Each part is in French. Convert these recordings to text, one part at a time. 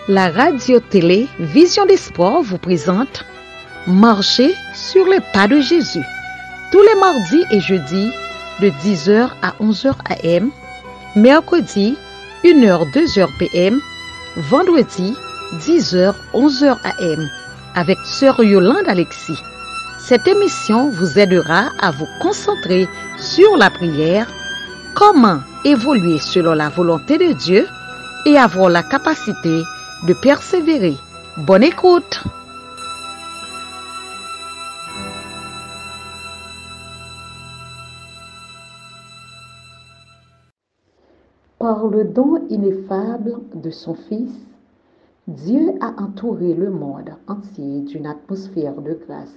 La radio-télé Vision d'Espoir vous présente Marcher sur les pas de Jésus. Tous les mardis et jeudis de 10h à 11h AM, mercredi 1h 2h PM, vendredi 10h 11h AM avec Sœur Yolande Alexis. Cette émission vous aidera à vous concentrer sur la prière, comment évoluer selon la volonté de Dieu et avoir la capacité de persévérer. Bonne écoute. Par le don ineffable de son Fils, Dieu a entouré le monde entier d'une atmosphère de grâce,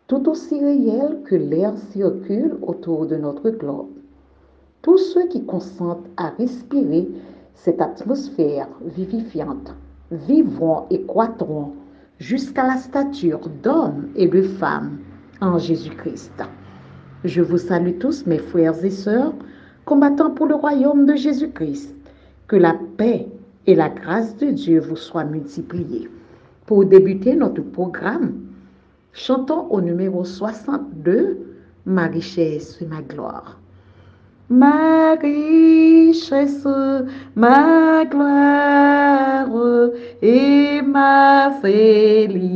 tout aussi réelle que l'air circule autour de notre globe. Tous ceux qui consentent à respirer cette atmosphère vivifiante vivront et croîtront jusqu'à la stature d'hommes et de femmes en Jésus-Christ. Je vous salue tous, mes frères et sœurs, combattant pour le royaume de Jésus-Christ. Que la paix et la grâce de Dieu vous soient multipliées. Pour débuter notre programme, chantons au numéro 62, Ma richesse et ma gloire. Ma richesse, ma gloire et ma félicité.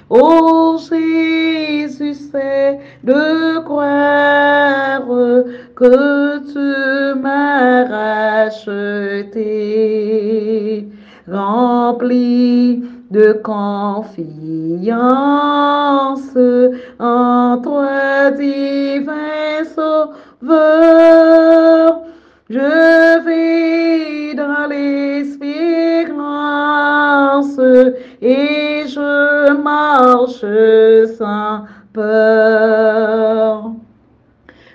Oh Jésus, c'est de croire que tu m'as racheté, rempli de confiance en toi, divin Sauveur. Je vis dans l'espérance et je marche sans peur.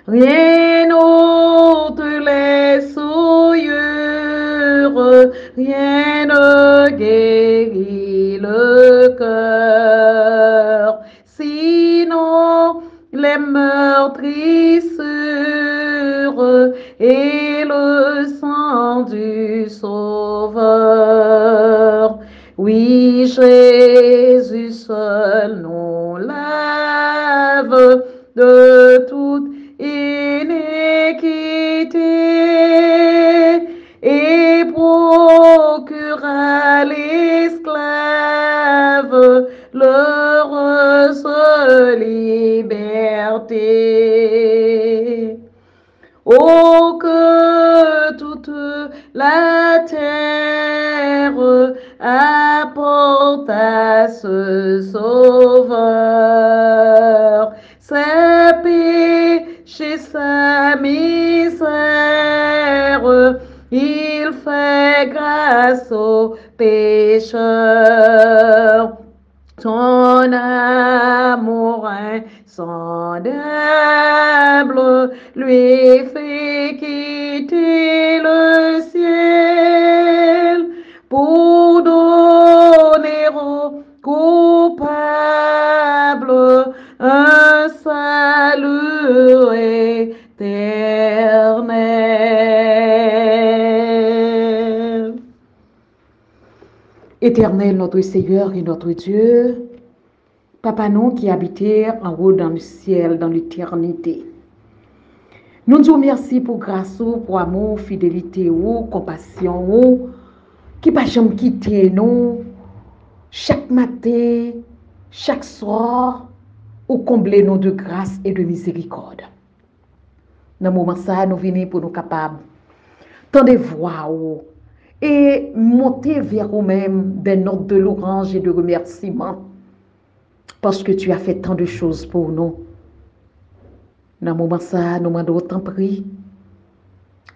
Rien n'ôte les souillures, rien ne guérit le cœur, sinon les meurtrissures et le sang du Sauveur. Oui, Jésus seul nous lave de toute iniquité et procure à l'esclave l'heureuse liberté. Oh, que toute la terre apporte à ce Sauveur ses péchés, sa misère. Il fait grâce aux pécheurs. Ton amour insondable lui fait quitter le ciel pour donner aux coupables un salut éternel. Éternel, notre Seigneur et notre Dieu, Papa nous qui habitez en haut dans le ciel, dans l'éternité. Nous disons merci pour grâce, pour amour, fidélité, compassion, qui ne pas jamais quitter nous, chaque matin, chaque soir, ou combler nous de grâce et de miséricorde. Dans ce moment ça, nous venons pour nous capables, tant de voix et monter vers vous-même des notes de louange et de remerciement, parce que tu as fait tant de choses pour nous. Dans ce moment ça, nous demandons autant prix.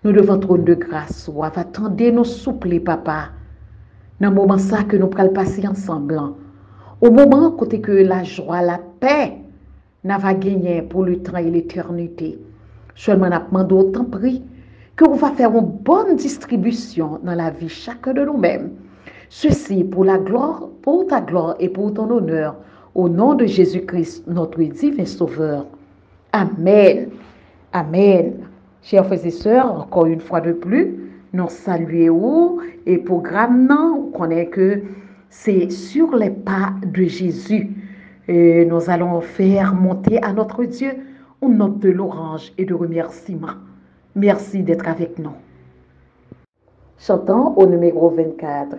Nous devons trône de grâce, ou attendez nous souple, papa. Dans ce moment ça que nous pourrons passer ensemble. Au moment côté que la joie, la paix n'a pas gagné pour le temps et l'éternité. Seulement nous demandons autant prix que vous va faire une bonne distribution dans la vie chacun de nous-mêmes. Ceci pour la gloire, pour ta gloire et pour ton honneur. Au nom de Jésus-Christ, notre divin Sauveur. Amen. Amen. Chers frères et sœurs, encore une fois de plus, Nous saluons et programme, non, on connaît que c'est sur les pas de Jésus. Et nous allons faire monter à notre Dieu une note de l'orange et de remerciement. Merci d'être avec nous. Chantons au numéro 24.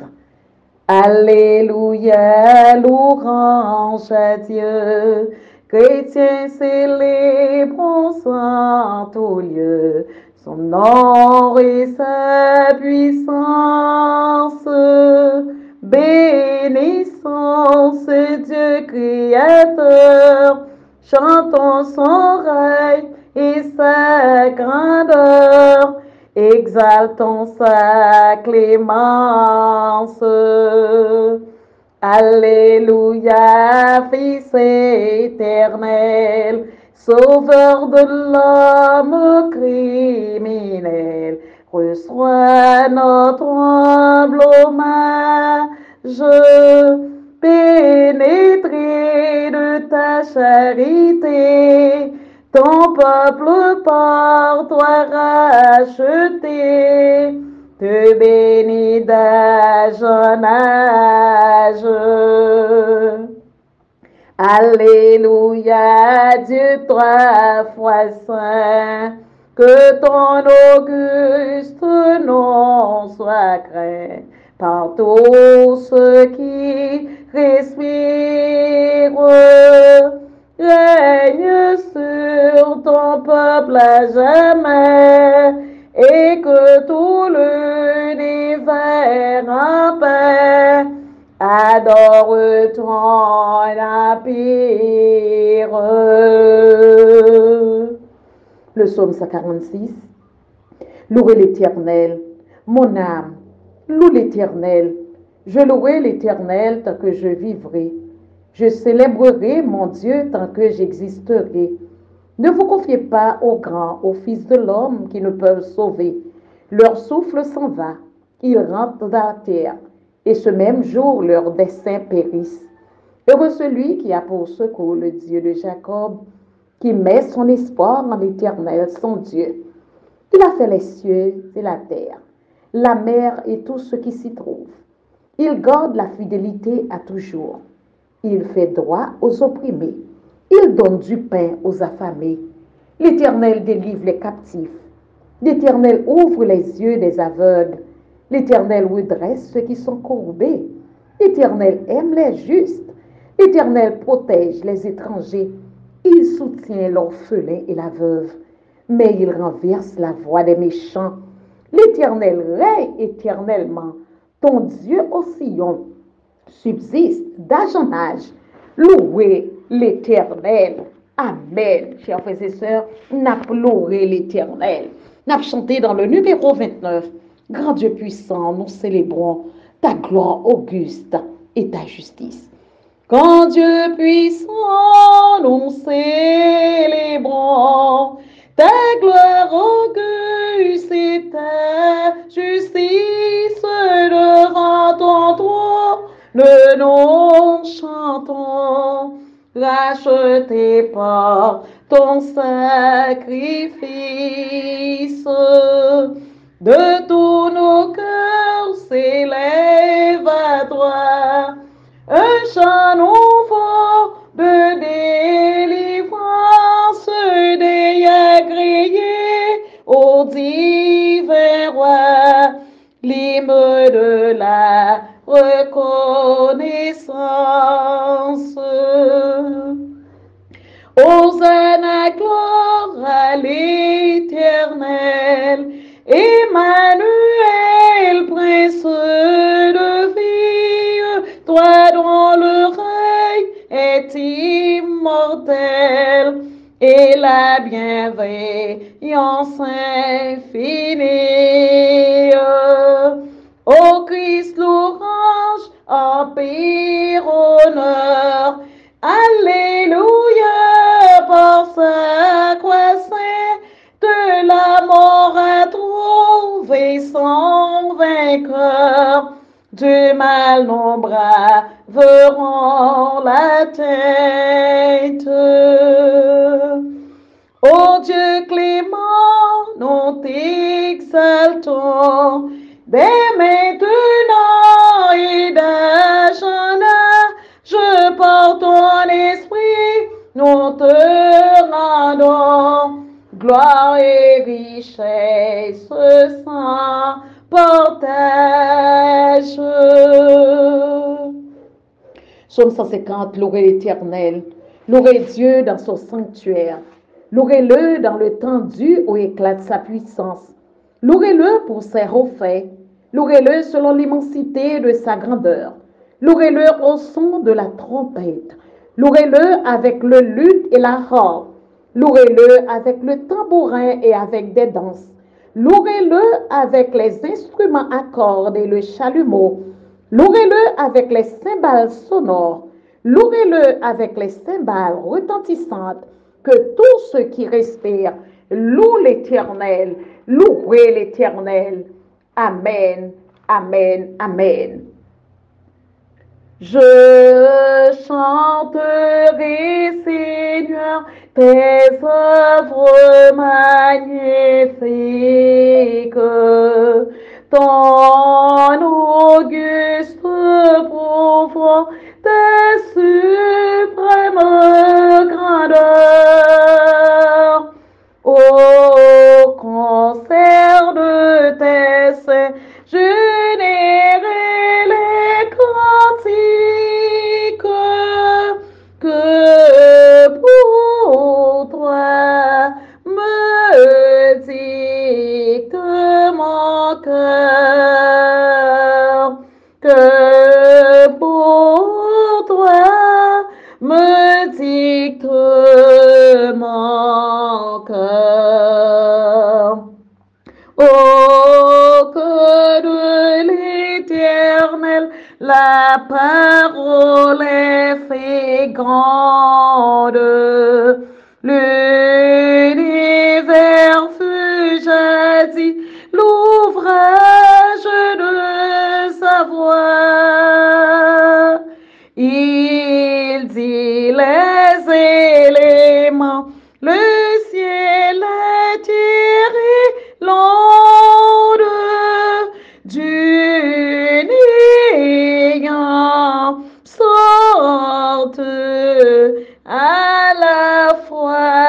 Alléluia, l'orange à Dieu. Chrétiens célébrons saint au lieu, son nom et sa puissance. Bénissons ce Dieu créateur, chantons son règne et sa grandeur, exaltons sa clémence. Alléluia, Fils éternel, Sauveur de l'homme criminel, reçois notre humble hommage, pénétré de ta charité, ton peuple par toi racheté, te bénis d'âge en âge. Alléluia, Dieu trois fois saint, que ton auguste nom soit craint par tous ceux qui respirent. Règne sur ton peuple à jamais, et que tout l'univers en paix adore ton empire. Le psaume 146. Louez l'Éternel, mon âme, loue l'Éternel. Je louerai l'Éternel tant que je vivrai. Je célébrerai mon Dieu tant que j'existerai. Ne vous confiez pas aux grands, aux fils de l'homme qui ne peuvent sauver. Leur souffle s'en va, ils rentrent dans la terre, et ce même jour leurs desseins périssent. Heureux celui qui a pour secours le Dieu de Jacob, qui met son espoir en l'Éternel, son Dieu. Il a fait les cieux et la terre, la mer et tout ce qui s'y trouve. Il garde la fidélité à toujours. Il fait droit aux opprimés. Il donne du pain aux affamés. L'Éternel délivre les captifs. L'Éternel ouvre les yeux des aveugles. L'Éternel redresse ceux qui sont courbés. L'Éternel aime les justes. L'Éternel protège les étrangers. Il soutient l'orphelin et la veuve. Mais il renverse la voix des méchants. L'Éternel règne éternellement. Ton Dieu au Sion subsiste d'âge en âge. Louez l'Éternel. Amen. Chers frères et sœurs, n'a pleuré l'Éternel. N'a chanté dans le numéro 29. Grand Dieu puissant, nous célébrons ta gloire auguste et ta justice. Grand Dieu puissant, nous célébrons ta gloire auguste et ta justice devant ton trône. Nous chantons, rachetés par ton sacrifice. De tous nos cœurs s'élève à toi un chant nouveau de délivrance, des agréés au divin roi, l'hymne de la reconnaissance. Hosanna, gloire à l'Éternel, Emmanuel, prince de vie, toi dont le règne est immortel et la bienveillance infinie. Ô Christ, louange, empire, honneur, alléluia, par sa croix sainte, de la mort a trouvé son vainqueur. Du mal nos bras verront l'atteinte. Ô Dieu clément, nous t'exaltons, exaltons, dès maintenant et d'âge je porte ton esprit, nous te rendons gloire et richesse sans partage. Psaume 150, louez l'Éternel, louez Dieu dans son sanctuaire, louez-le dans le tendu au éclat de sa puissance, louez-le pour ses hauts faits, louez-le selon l'immensité de sa grandeur, louez-le au son de la trompette, louez-le avec le luth et la harpe, louez-le avec le tambourin et avec des danses, louez-le avec les instruments à cordes et le chalumeau, louez-le avec les cymbales sonores, louez-le avec les cymbales retentissantes, que tous ceux qui respirent louent l'Éternel, louez l'Éternel. Amen, amen, amen. Je chanterai, Seigneur, tes œuvres magnifiques, ton auguste pouvoir, tes suprêmes grandeurs. Au concert de tes saints, j'unirai les cantiques que pour toi me dicte mon cœur, que pour toi me dicte mon cœur. Oh, que de l'Éternel la parole est féconde, l'univers fut jadis l'ouvrage de sa voix. Il dit les éléments, le ciel est tiré l'onde du néant, sortent à la fois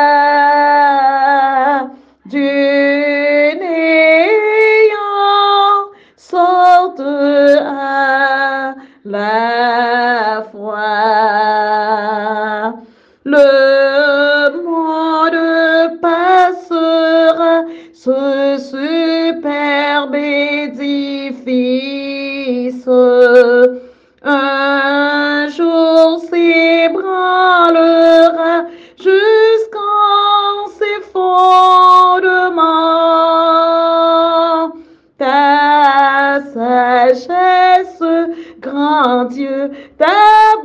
du néant, sortent à la fois. Le monde passera, ce superbe édifice. Un jour s'ébranlera jusqu'en ses fondements. Ta sagesse, grand Dieu, ta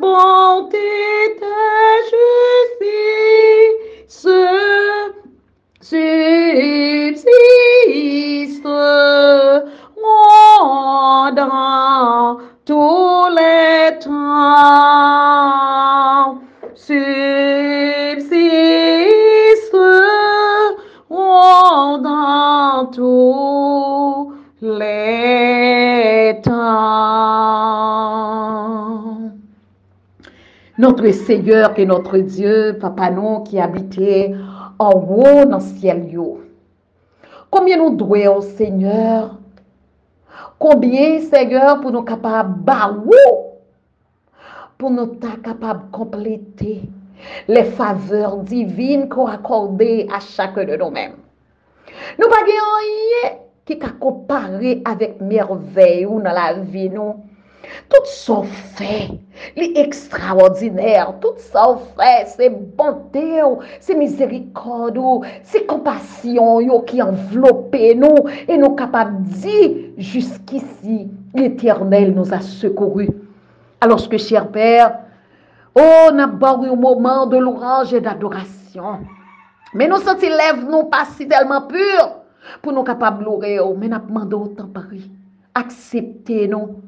bonté, ta justice subsiste dans tous les temps, subsiste dans tous les temps. Notre Seigneur et notre Dieu, Papa nous qui habitait en haut dans le ciel. Combien nous douons, Seigneur? Combien, Seigneur, pour nous capables pour nous capables de compléter les faveurs divines qu'on accorde à chacun de nous-mêmes. Nous pas rien qui a comparé avec merveille ou dans la vie nous. Tout ça fait, les extraordinaires, tout ça fait, c'est bonté, c'est miséricorde, c'est compassion qui enveloppe nous et nous capables de dire jusqu'ici, l'Éternel nous a secourus. Alors que, cher Père, on a eu un moment de louange et d'adoration. Mais nous sentons lèvres nous pas si tellement purs pour nous capables de louer, mais nous demandons autant Paris. Acceptez-nous.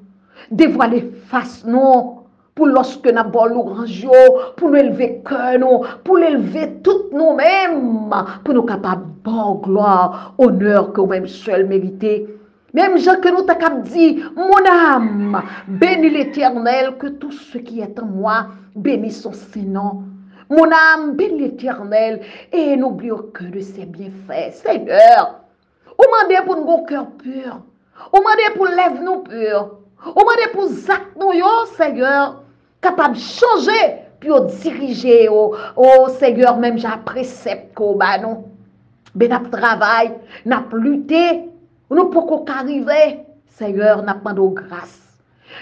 Dévoiler face nous pour lorsque nous avons louange, pour nous élever cœur nous, pour l'élever toutes nous-mêmes, pour nous capables rapport, gloire, honneur que vous-même seul méritez. Même Jean que nous t'avons dit, mon âme, bénis l'Éternel, que tout ce qui est en moi bénisse son Saint-Nom. Mon âme, bénis l'Éternel, et n'oublie aucun de ses bienfaits. Seigneur, on m'a pour nous cœur pur, on m'a pour lèvres nous purs, on m'a pour actes nous, Seigneur, capable de changer, puis diriger, Seigneur, même j'ai précepte qu'on bat nous. Ben, n'a travail, n'a lutté, nous pouvons arriver, Seigneur, n'a pas de grâce,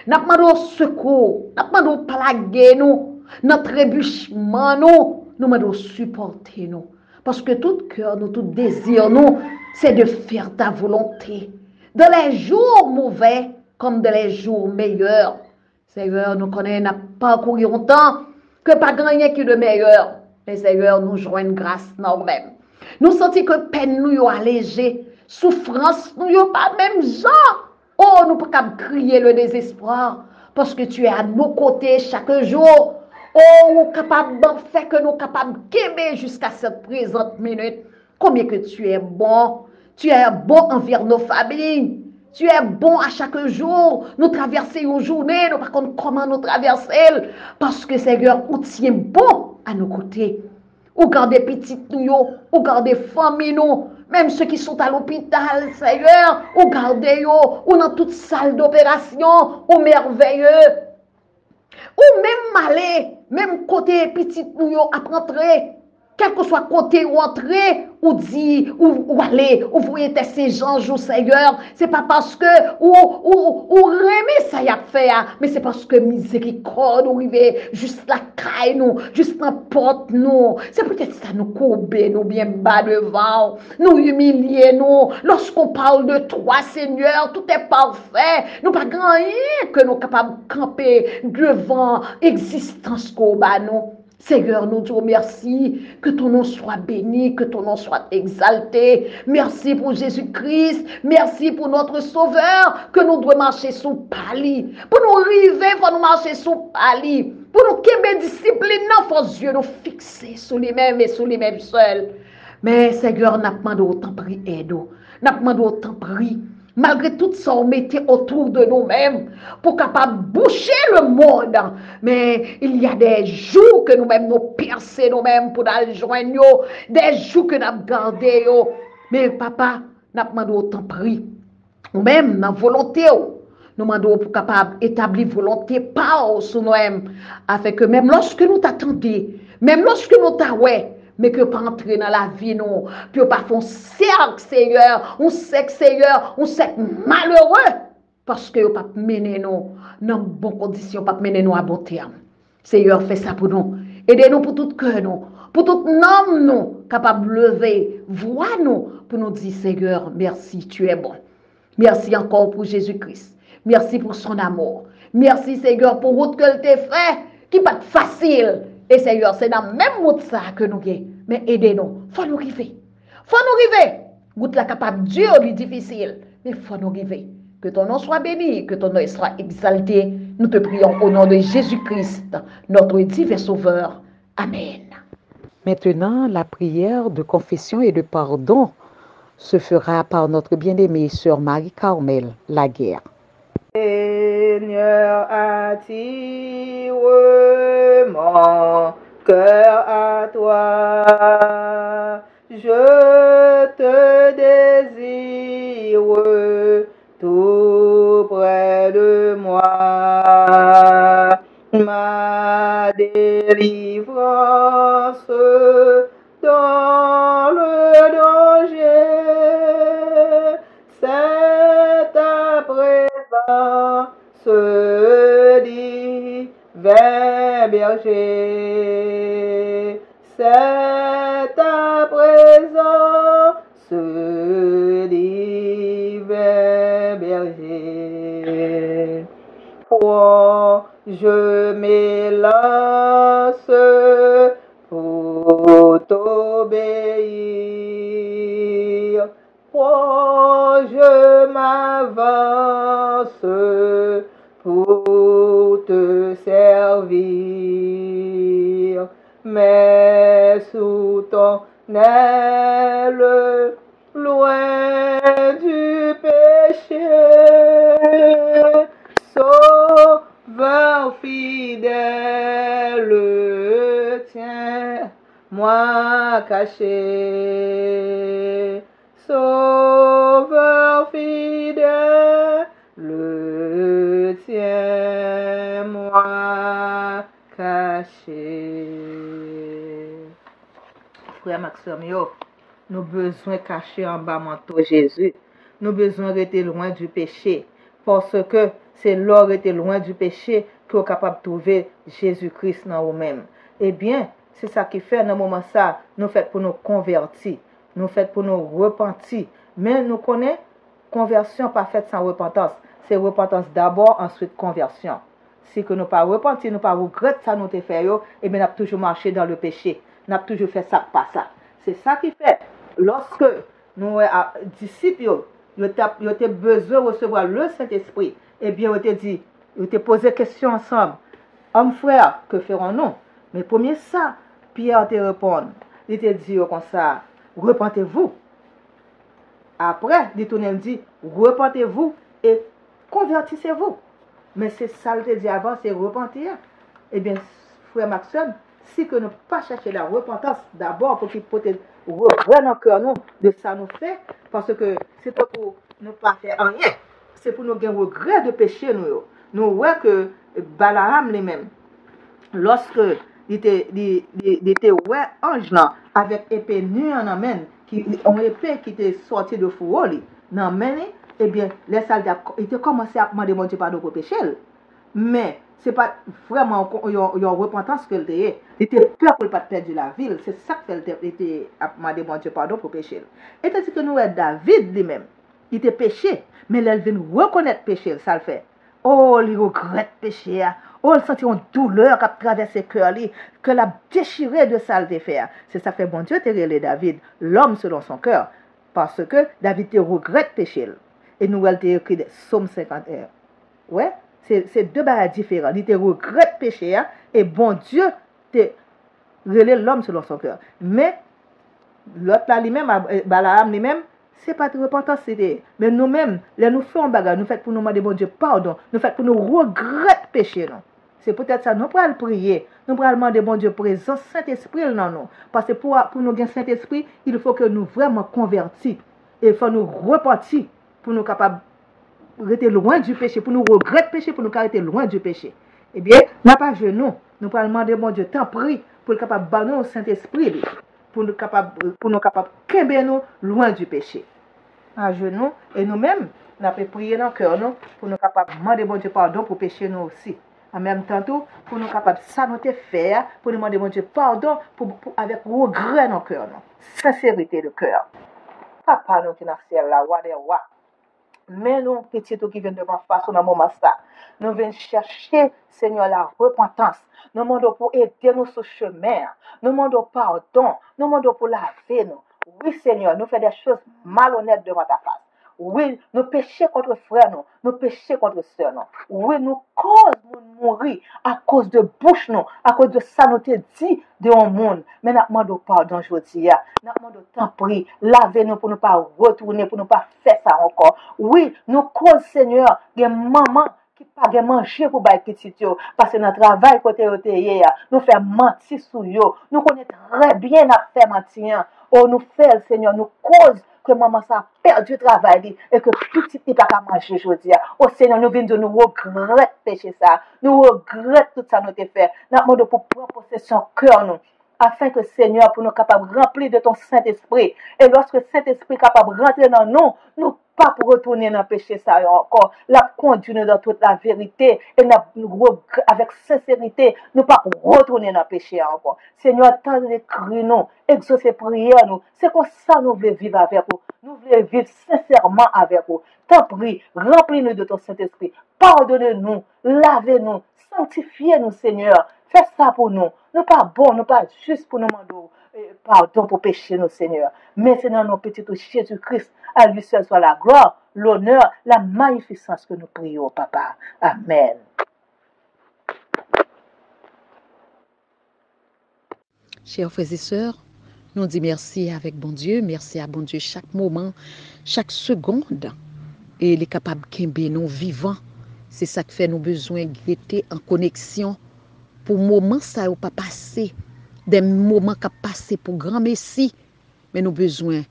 n'a pas de secours, n'a pas de plaguer nous, notre trébuchement nous devons supporter nous. Parce que tout cœur, nous, tout désir, nous, c'est de faire ta volonté. Dans les jours mauvais, comme dans les jours meilleurs. Seigneur, nous connaissons, n'a pas couru longtemps, que pas gagner qui de meilleur. Mais Seigneur, nous joignons grâce nous-mêmes. Nous sentons que peine nous est allégée, souffrance nous est pas même gens. Oh, nous ne pouvons pas crier le désespoir parce que tu es à nos côtés chaque jour. Oh, nous sommes capables de faire que nous sommes capables de qu'aimer jusqu'à cette présente minute. Combien que tu es bon. Tu es bon envers nos familles. Tu es bon à chaque jour. Nous traversons une journée, nous ne savons pas comment nous traverser. Parce que Seigneur, nous tient bon à nos côtés. Ou garder petites nous, ou garder famille nous, même ceux qui sont à l'hôpital, Seigneur, ou garder yo, ou dans toute salle d'opération, ou merveilleux. Ou même malé, même côté petit nous à rentrer, quel que soit côté ou entrer, ou dit, ou aller, ou voyez ces gens, Seigneur, c'est pas parce que, ou remet ça y a fait, mais c'est parce que miséricorde, ou arrive juste la caille nous, juste la porte nous, c'est peut-être ça nous courber, nous bien bas devant, nous humilier nous, lorsqu'on parle de toi, Seigneur, tout est parfait, nous pas grand rien que nous capables de camper devant existence qu'on bat nous. Seigneur, nous te remercions, que ton nom soit béni, que ton nom soit exalté. Merci pour Jésus-Christ, merci pour notre Sauveur, que nous devons marcher sous pali. Pour nous arriver, il faut nous marcher sous pali. Pour nous qu'aimer discipline, il faut yeux nous fixer sur les mêmes et sur les mêmes seuls. Mais Seigneur, n'a pas demandé autant pris aide, n'a pas demandé autant pris. Malgré tout ça, on mettait autour de nous-mêmes pour capable boucher le monde. Mais il y a des jours que nous-mêmes nous percer nous-mêmes pour aller joindre, des jours que nous avons gardé. Mais papa, n'a pas demandé autant pris. Nous-mêmes, dans la volonté, nous demandons pour capable établir volonté par sur nous-mêmes, afin que même lorsque nous t'attendons, même lorsque nous t'attendons, mais que pas entrer dans la vie, non, puis pas faire un cercle, Seigneur, on sait que Seigneur, on sait malheureux, parce que pas mener nous dans bonnes conditions, pas mener nous à bon terme. Seigneur, fais ça pour nous. Aidez-nous pour tout cœur, nous, pour tout nom, nous, capable de lever, voir nous, pour nous dire, Seigneur, merci, tu es bon. Merci encore pour Jésus-Christ. Merci pour son amour. Merci, Seigneur, pour route que tu fait, qui pas facile. Et Seigneur, c'est dans la même route ça que nous avons. Mais aidez-nous. Il faut nous arriver. Il faut nous arriver. Route la capable dur et difficile. Mais il faut nous arriver. Que ton nom soit béni, que ton nom soit exalté. Nous te prions au nom de Jésus-Christ, notre divin Sauveur. Amen. Maintenant, la prière de confession et de pardon se fera par notre bien-aimée sœur Marie-Carmel Laguerre. Seigneur, attire mon cœur à toi. Je te désire tout près de moi. Ma délivrance dans le danger, c'est à présent ce divin berger, c'est à présent ce divin berger. Pour je m'élance pour t'obéir, pour je m'avance pour te servir, mais sous ton loin du péché. Sauveur fidèle, tiens-moi caché. Sauveur fidèle, tiens-moi caché. Frère Maxime, nous besoin cacher en bas manteau Jésus. Nous besoin rester loin du péché. Parce que c'est l'or était loin du péché qu'on est capable de trouver Jésus-Christ dans nous-mêmes. Eh bien, c'est ça qui fait dans le moment ça, nous fait pour nous convertir. Nous fait pour nous repentir. Mais nous connaissons conversion pas faite sans repentance. C'est repentance d'abord, ensuite conversion. Si que nous pas repentir, nous pas regretter ça nous fait, et bien nous avons toujours marché dans le péché. Nous avons toujours fait ça, pas ça. C'est ça qui fait. Lorsque nous disciples, ils ont besoin de recevoir le Saint-Esprit, eh bien, ils ont posé question ensemble. Hommes frères, que ferons-nous? Mais premier ça, Pierre te répond. Il te dit comme ça, repentez-vous. Après, il tourne et dit, repentez-vous et convertissez-vous. Mais c'est ça, il te dit avant, c'est repentir. Eh bien, frère Maxime, si que nous pas chercher la repentance d'abord pour qu'il peut reprendre en cœur nous de ça nous fait, parce que c'est pas pour ne pas faire rien, c'est pour nous gagner regret de péché nous. Nous voyons que Balaam lui-même, lorsque il était ouais ange là avec épée nue en amène qui ont épée qui était sorti de fourreau dans main, eh bien les soldats ils ont commencé à demander mon Dieu pardon pour péché, mais c'est pas vraiment une repentance qu'elle était. Il était peur pour ne pas perdre la ville. C'est ça qu'elle était à demander mon Dieu pardon pour péché. Et tandis que nous, David lui-même, il était péché, mais il vient reconnaître péché, ça le fait. Oh, il regrette péché. Oh, il sentit une douleur qui a traversé le cœur, que l'a déchiré de ça le faire. C'est ça fait bon Dieu te relé David, l'homme selon son cœur. Parce que David te regrette péché. Et nous, elle a écrit Psaume 51. Ouais. C'est deux bagages différents. Il te regrette péché et bon Dieu te relève l'homme selon son cœur. Mais l'autre là lui-même, Balaam lui-même, c'est pas de repentance, c'était. Mais nous-mêmes, là nous faisons un bagage, nous faisons pour nous demander bon Dieu pardon, nous faisons pour nous regretter péché. Non? C'est peut-être ça, nous pourrons prier, nous pourrons demander bon Dieu présence, Saint-Esprit dans nous. Parce que pour nous gagner Saint-Esprit, il faut que nous vraiment convertis. Et il faut nous repentir pour nous capables rester loin du péché, pour nous regretter péché, pour nous arrêter loin du péché. Eh bien, n'a pas genou, nous pouvons demander bon Dieu, t'en prie, pour le capable de au Saint-Esprit, pour nous capable de nous loin du péché. À genoux, et nous-mêmes, nous avons prié dans le cœur, nous, pour nous capable de demander bon Dieu pardon pour pécher nous aussi. En même temps, pour nous capables de s'annoter faire, pour nous demander bon Dieu pardon, avec regret dans le cœur, nous. Sincérité de cœur. Papa, nous qui dans le ciel, là, roi des rois. Mais nous, petits qui viennent devant face dans le moment ça, nous venons chercher, Seigneur, la repentance. Nous demandons pour aider nous sur le chemin. Nous demandons pardon. Nous demandons pour laver nous. Oui, Seigneur, nous faisons des choses malhonnêtes devant ta face. Oui, nous péchons contre frère nous. Nous péchons contre soeur nous. Oui, nous causons mourir à cause de bouche nous. À cause de ça nous te dit de un monde. Mais nous demandons pardon aujourd'hui. Nous demandons tant pris. Lavez-nous pour ne pas retourner, pour ne pas faire ça encore. Oui, nous causons, Seigneur, des mamans qui pas de manger pour bailler petit yo parce que notre travail côté nous fait mentir sur yo nous connaît très bien à faire mentir oh nous fait Seigneur nous cause que maman ça perdu du travail et que petit n'est pas qu'à manger aujourd'hui oh Seigneur nous venons de nous regretter péché ça nous regrettons tout ça nous te fait nous demandons pour prendre possession cœur nous afin que Seigneur pour nous capable remplir de ton Saint-Esprit et lorsque Saint-Esprit capable rentrer dans nous pas pour retourner dans le péché ça encore, la conduire dans toute la vérité et avec sincérité, nous pas pour retourner dans le péché encore. Seigneur, tant de cris nous, exaucer prière nous, c'est comme ça nous voulons vivre avec vous. Nous voulons vivre sincèrement avec vous. T'en prie, remplis-nous de ton Saint-Esprit, pardonnez-nous, lavez-nous, sanctifiez-nous, Seigneur. Fais ça pour nous. Nous pas bon, nous pas juste pour nous demander pardon pour pécher nous, Seigneur. Mais c'est dans nos petits Jésus-Christ, à lui seul soit la gloire, l'honneur, la magnificence que nous prions, Papa. Amen. Chers frères et sœurs, Nous disons merci avec bon Dieu, merci à bon Dieu chaque moment, chaque seconde. Et il est capable de nous vivants. C'est ça qui fait nous besoin d'être en connexion pour moments ça ou pas passer, des moments qui passé pour grand merci, mais nous besoin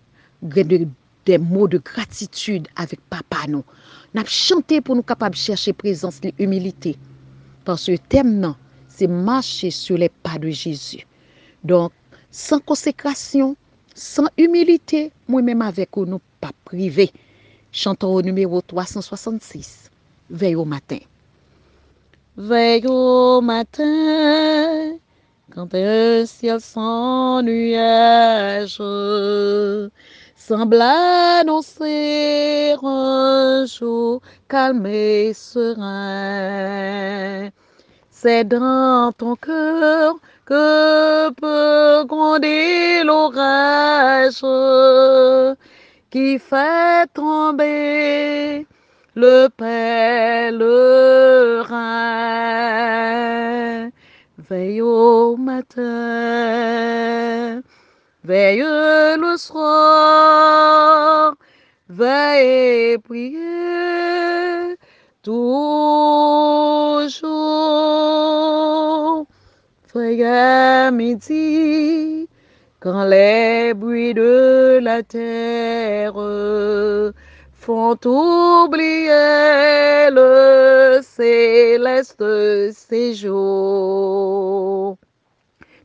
des mots de gratitude avec papa nous. Nous avons chanté pour nous capables de chercher présence et humilité. Parce que le thème, non, c'est marcher sur les pas de Jésus. Donc, sans consécration, sans humilité, moi-même avec vous, nous pas privés. Chantons au numéro 366. Veille au matin. Veille au matin, quand un ciel sans nuage semble annoncer un jour calme et serein. C'est dans ton cœur que peut gronder l'orage qui fait tomber le pèlerin. Veille au matin, veille le soir, veille et prier toujours. Veille à midi, quand les bruits de la terre font oublier le céleste séjour.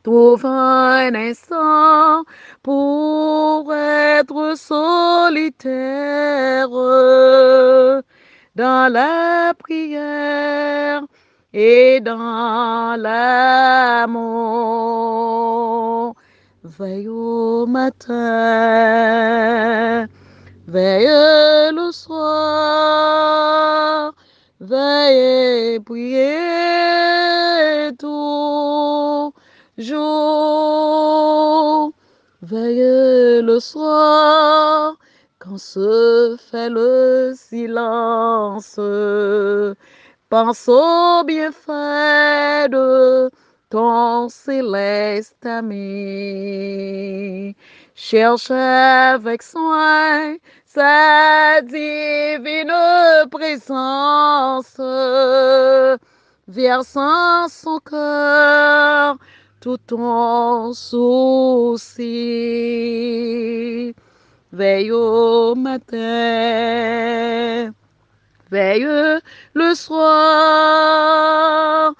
Trouve un instant pour être solitaire dans la prière et dans l'amour. Veille au matin, veille le soir, veille et prier toujours. Veille le soir, quand se fait le silence. Pense au bienfait de ton céleste ami. Cherche avec soin sa divine présence, versant son cœur tout ton souci. Veille au matin, veille le soir,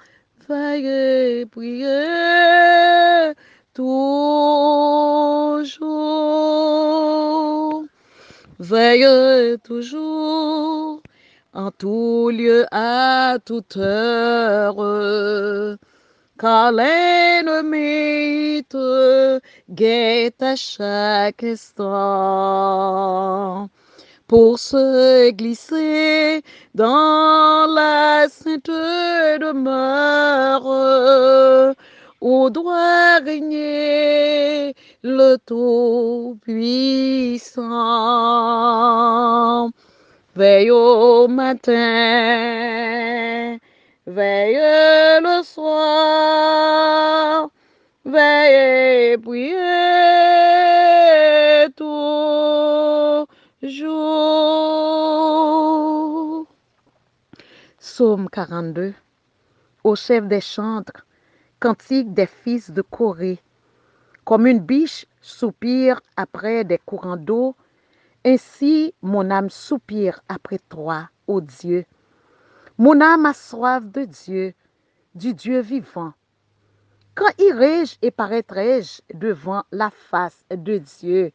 veille et prier toujours. Veille toujours, en tout lieu, à toute heure, car l'ennemi te guette à chaque instant pour se glisser dans la sainte demeure où doit régner le Tout-Puissant. Veille au matin, veille le soir, veille et prier toujours. Psaume 42. Au chef des chantres, cantique des fils de Corée. Comme une biche soupire après des courants d'eau, ainsi mon âme soupire après toi, ô Dieu. Mon âme a soif de Dieu, du Dieu vivant. Quand irai-je et paraîtrai-je devant la face de Dieu?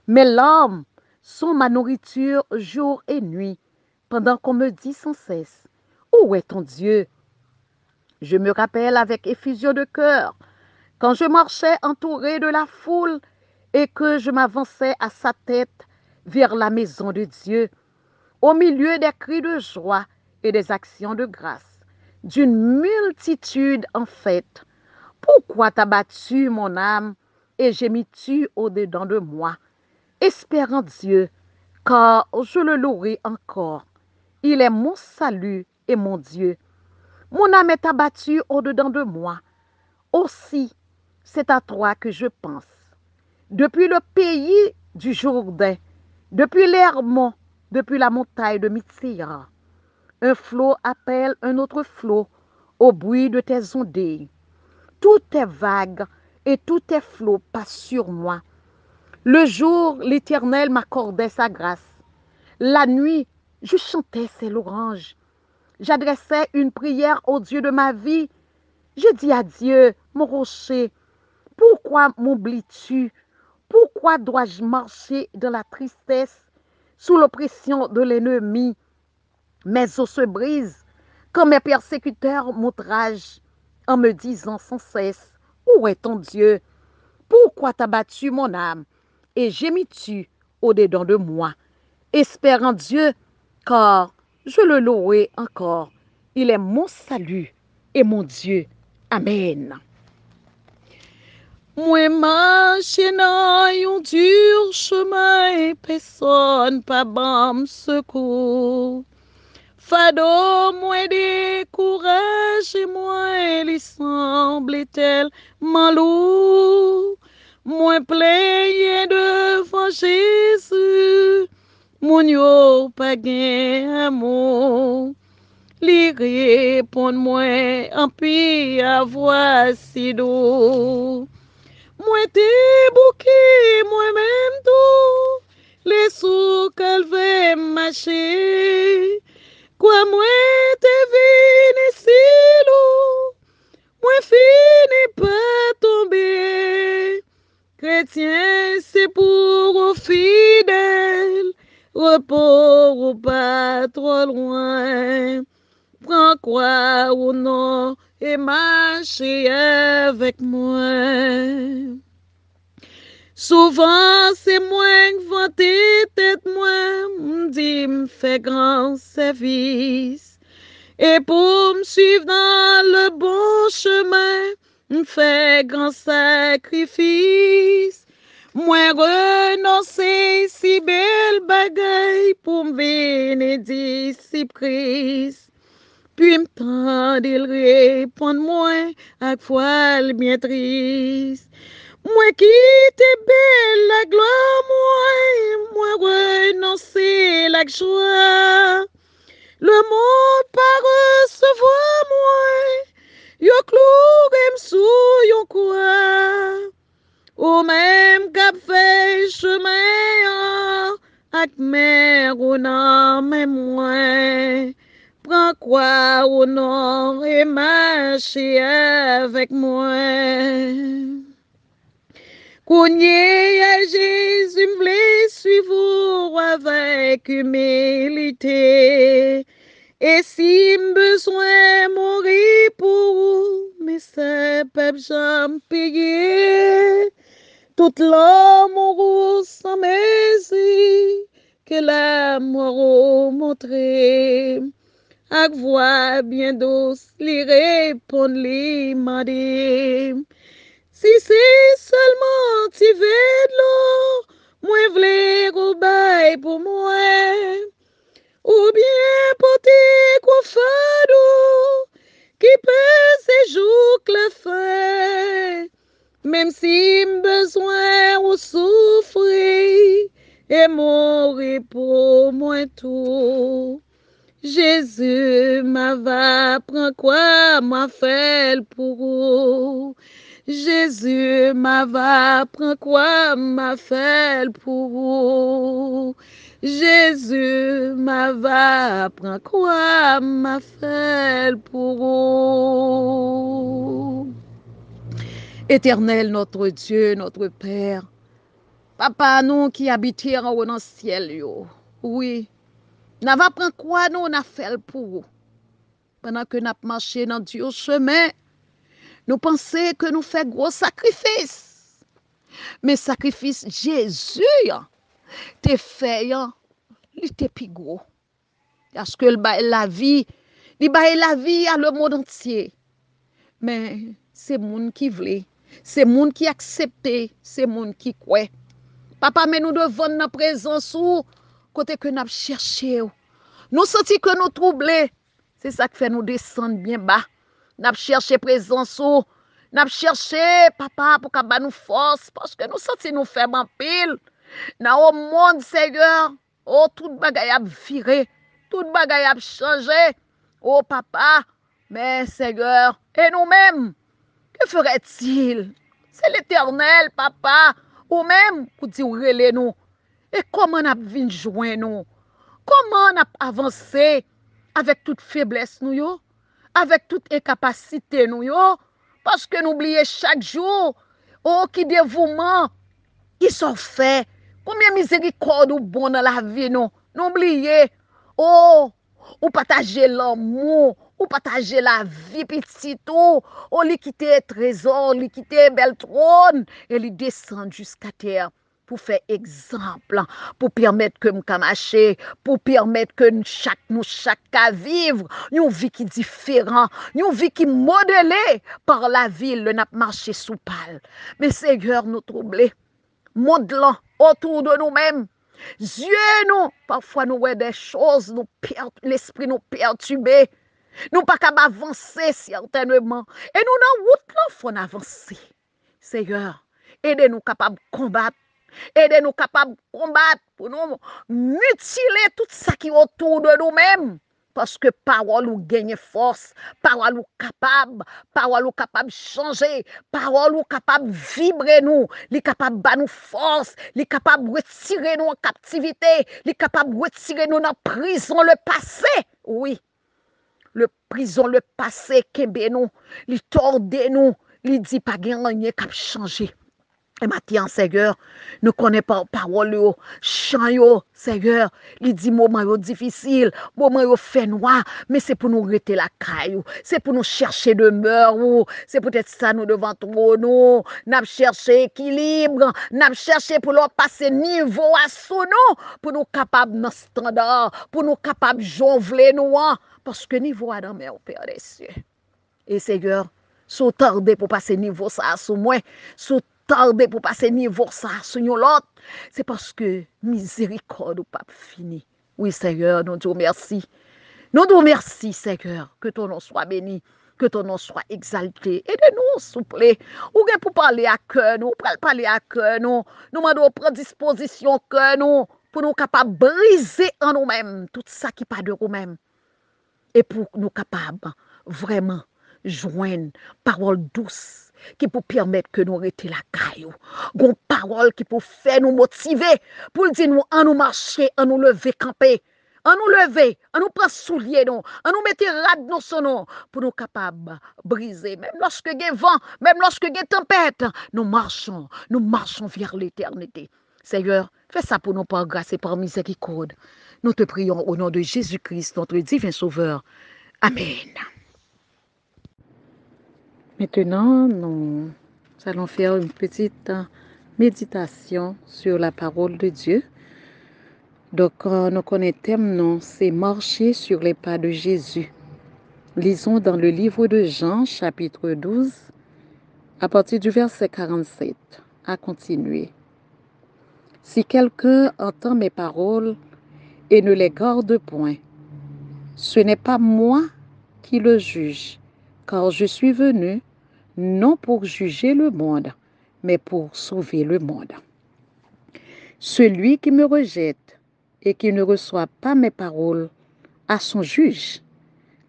Mes larmes sont ma nourriture jour et nuit, pendant qu'on me dit sans cesse, où est ton Dieu? Je me rappelle avec effusion de cœur, quand je marchais entouré de la foule et que je m'avançais à sa tête vers la maison de Dieu, au milieu des cris de joie et des actions de grâce, d'une multitude en fête. Pourquoi t'as battu mon âme et gémis-tu au-dedans de moi? Espérant Dieu, car je le louerai encore. Il est mon salut et mon Dieu. Mon âme est abattue au-dedans de moi. Aussi, c'est à toi que je pense. depuis le pays du Jourdain, depuis l'Hermon, depuis la montagne de Mitsira. Un flot appelle un autre flot au bruit de tes ondées. Tout est vague et tout est flot passe sur moi. Le jour, l'Éternel m'accordait sa grâce. La nuit, je chantais ses louanges. J'adressais une prière au Dieu de ma vie. Je dis à Dieu, mon rocher, pourquoi m'oublies-tu? Pourquoi dois-je marcher dans la tristesse, sous l'oppression de l'ennemi? Mes os se brisent quand mes persécuteurs m'outragent en me disant sans cesse, où est ton Dieu? Pourquoi t'as battu mon âme et gémis-tu au-dedans de moi? Espère en Dieu, car je le louerai encore. Il est mon salut et mon Dieu. Amen. Moi marche dans un dur chemin et personne pas bam secours. Fado moi décourage et moi il semble tellement lourd. Moi plaignais devant Jésus, mon yo pas gain amour. Li répond moi en pis à voix si doux. Moi te bouquet moi-même tout, les sous qu'elle veut marcher. Quoi moi te vini si lourd, moi fini pas tomber. Chrétien, c'est pour aux fidèles, repos ou pas trop loin. Prends quoi ou non et marche avec moi. Souvent, c'est moi qui vanter tête moi, m'dit m'fait grand service. Et pour me suivre dans le bon chemin, m'fait grand sacrifice. Moi renoncer si belle bagaille pour m'venir disciple Christ. Puis m'tendre il répond moi à fois bien triste. Moi qui t'es belle la gloire moi renoncer la joie. Le monde pas recevoir moi, yo cloué sous yon quoi. Ou même cap fait chemin ak mère ou non même moi. Prends quoi ou non et marche avec moi. Kounye à Jésus m'vle suivre avec humilité. Et si besoin mourir pour vous, mais c'est pas jamais payé. Toute l'amour sans mesure que l'amour montré. Ak voix bien douce, li répond, li mandé. Si c'est seulement tu veux de l'eau, moi v'lais ou bail pour moi. Ou bien porter quoi fardeau qui peut séjour le fait. Même si besoin ou souffrir et mourir pour moi tout. Jésus m'a va prendre quoi m'a fait pour vous. Jésus m'a va prendre quoi m'a fait pour vous. Jésus m'a va prendre quoi m'a fait pour vous. Éternel notre Dieu, notre Père, Papa nous qui habitons en haut dans le ciel, yo. Oui, n'a va prendre quoi nous on a fait pour vous. Pendant que nous marché dans Dieu chemin, nous pensons que nous faisons gros sacrifices. Mais sacrifice Jésus, te fait, il était plus gros. Parce que la vie, il baille la vie à le monde entier. Mais c'est monde qui veut, c'est monde qui accepte, c'est monde qui croit. Papa, mais nous devons dans présence où côté que nous cherchons. Nous sentons que nous troublés. C'est ça qui fait nous descendre bien bas. Nous cherchons présence où N'a cherché, papa, pour qu'à nous force, parce que nous sentons nous faire en pile. Dans le monde, Seigneur, oh, tout bagay a viré, tout bagay a changé. Oh, papa, mais Seigneur, et nous-mêmes, que ferait-il? C'est l'Éternel, papa, ou même, pour dire, relais-nous. Et comment on a venu joindre nous? Comment on a avancé avec toute faiblesse nous yo? Avec toute incapacité nous yo? Parce que n'oubliez chaque jour, oh, qui dévouement, qui sont faits. Combien miséricorde ou bon dans la vie nous? N'oubliez, oh, ou partager l'amour, ou partager la vie petit tout, ou li quitter trésor, li quitter bel trône, et li descend jusqu'à terre pour faire exemple, pour permettre que nous marcher, pour permettre que chaque cas vivre une vie qui est différente, une vie qui est modelée par la ville, le n'a marché sous pal. Mais Seigneur, nous troublés, monde là, autour de nous-mêmes, yeux nous, parfois nous voyons des choses, l'esprit nous perturbé, nous pas capables d'avancer certainement, et nous dans route là, faut avancer. Seigneur, aidez-nous capables de combattre. Aidez-nous capables de combattre pour nous mutiler tout ça qui est autour de nous-mêmes. Parce que parole ou gagne force, parole ou capable de changer, parole ou capable de vibrer nous, li capable de nous force, li capable de retirer nous en captivité, li capable de retirer nous dans la prison le passé. Oui, le prison le passé, kembe nous, li torde nous, li dit pas gen rien cap changer. Et maintenant, Seigneur, nous connaissons pas parole, chant, Seigneur, il dit moment difficile, moment fait noir, mais c'est pour nous rester la caille, c'est pour nous chercher demeure, c'est peut-être ça nous devant trop, nous chercher équilibre, nous chercher pour leur passer niveau à sous nous, pour nous capables de standard, pour nous capables de jonfler nous, parce que niveau à dans au Père des cieux. Et Seigneur, sous tardé pour passer niveau ça sous moi, sous tardé pour passer niveau ça sur l'autre, c'est parce que miséricorde ou pas fini. Oui, Seigneur, nous te remercions. Nous te remercions, Seigneur, que ton nom soit béni, que ton nom soit exalté. Aidez-nous, s'il vous plaît. Ou bien pour parler à cœur, nous, pour parler à cœur, nous demandons prendre disposition cœur, nous, pour nous capables de briser en nous-mêmes tout ça qui pas de nous-mêmes. Et pour nous capables, vraiment, joindre parole douce qui peut permettre que nous arrêtions la caillou. Gon parole qui peut faire nous motiver pour dire nous en nous marcher, en nous lever camper, en nous lever, en nous prendre soulier nous, en nous mettre rad dans son nom pour nous capables briser même lorsque il y a vent, même lorsque il y a tempête, nous marchons vers l'éternité. Seigneur, fais ça pour nous par grâce et par miséricorde. Nous te prions au nom de Jésus-Christ, notre divin Sauveur. Amen. Maintenant, nous allons faire une petite méditation sur la parole de Dieu. Donc, nous connaissons le thème, non, c'est marcher sur les pas de Jésus. Lisons dans le livre de Jean, chapitre 12, à partir du verset 47, à continuer. Si quelqu'un entend mes paroles et ne les garde point, ce n'est pas moi qui le juge, car je suis venu non pour juger le monde, mais pour sauver le monde. Celui qui me rejette et qui ne reçoit pas mes paroles a son juge,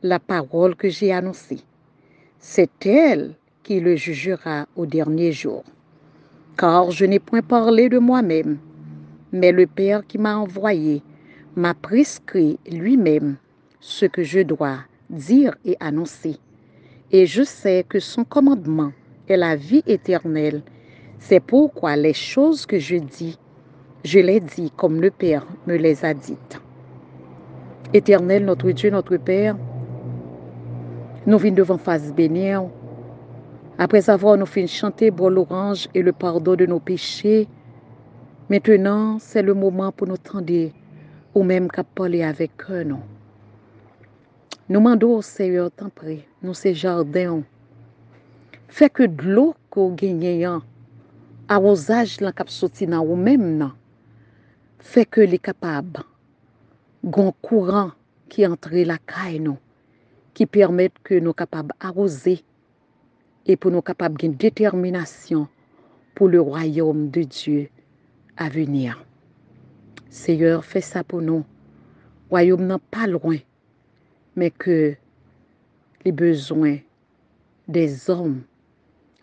la parole que j'ai annoncée. C'est elle qui le jugera au dernier jour. Car je n'ai point parlé de moi-même, mais le Père qui m'a envoyé m'a prescrit lui-même ce que je dois dire et annoncer. Et je sais que son commandement est la vie éternelle. C'est pourquoi les choses que je dis, je les dis comme le Père me les a dites. Éternel, notre Dieu, notre Père, nous venons devant face bénir. Après avoir nous fait chanter pour l'orange et le pardon de nos péchés, maintenant c'est le moment pour nous tendre ou même qu'à parler avec eux, non. Nous demandons au Seigneur, t'en prie, nous ces jardins, fait que de l'eau qu'on gagne, arrosage là cap sorti dans ou même non, fait que les capables, gon courant qui entre la caille nous, qui permettent que nous capables arroser et pour nous capables d'une détermination pour le royaume de Dieu à venir. Seigneur, fais ça pour nous. Royaume n'est pas loin, mais que les besoins des hommes,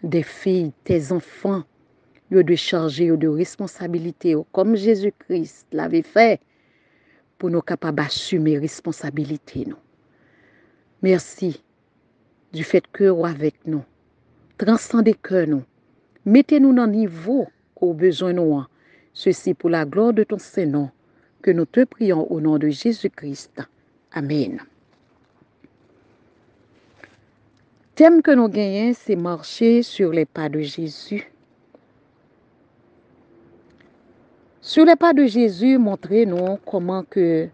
des filles, des enfants, lieu de charger de responsabilité, comme Jésus-Christ l'avait fait, pour nous capables d'assumer responsabilité. Nous. Merci du fait que vous avec nous. Transcendez que nous. Mettez-nous dans le niveau qu'au besoin nous. Ceci pour la gloire de ton Saint-Nom, que nous te prions au nom de Jésus-Christ. Amen. Thème que nous gagnons, c'est marcher sur les pas de Jésus. Sur les pas de Jésus, montrez-nous comment que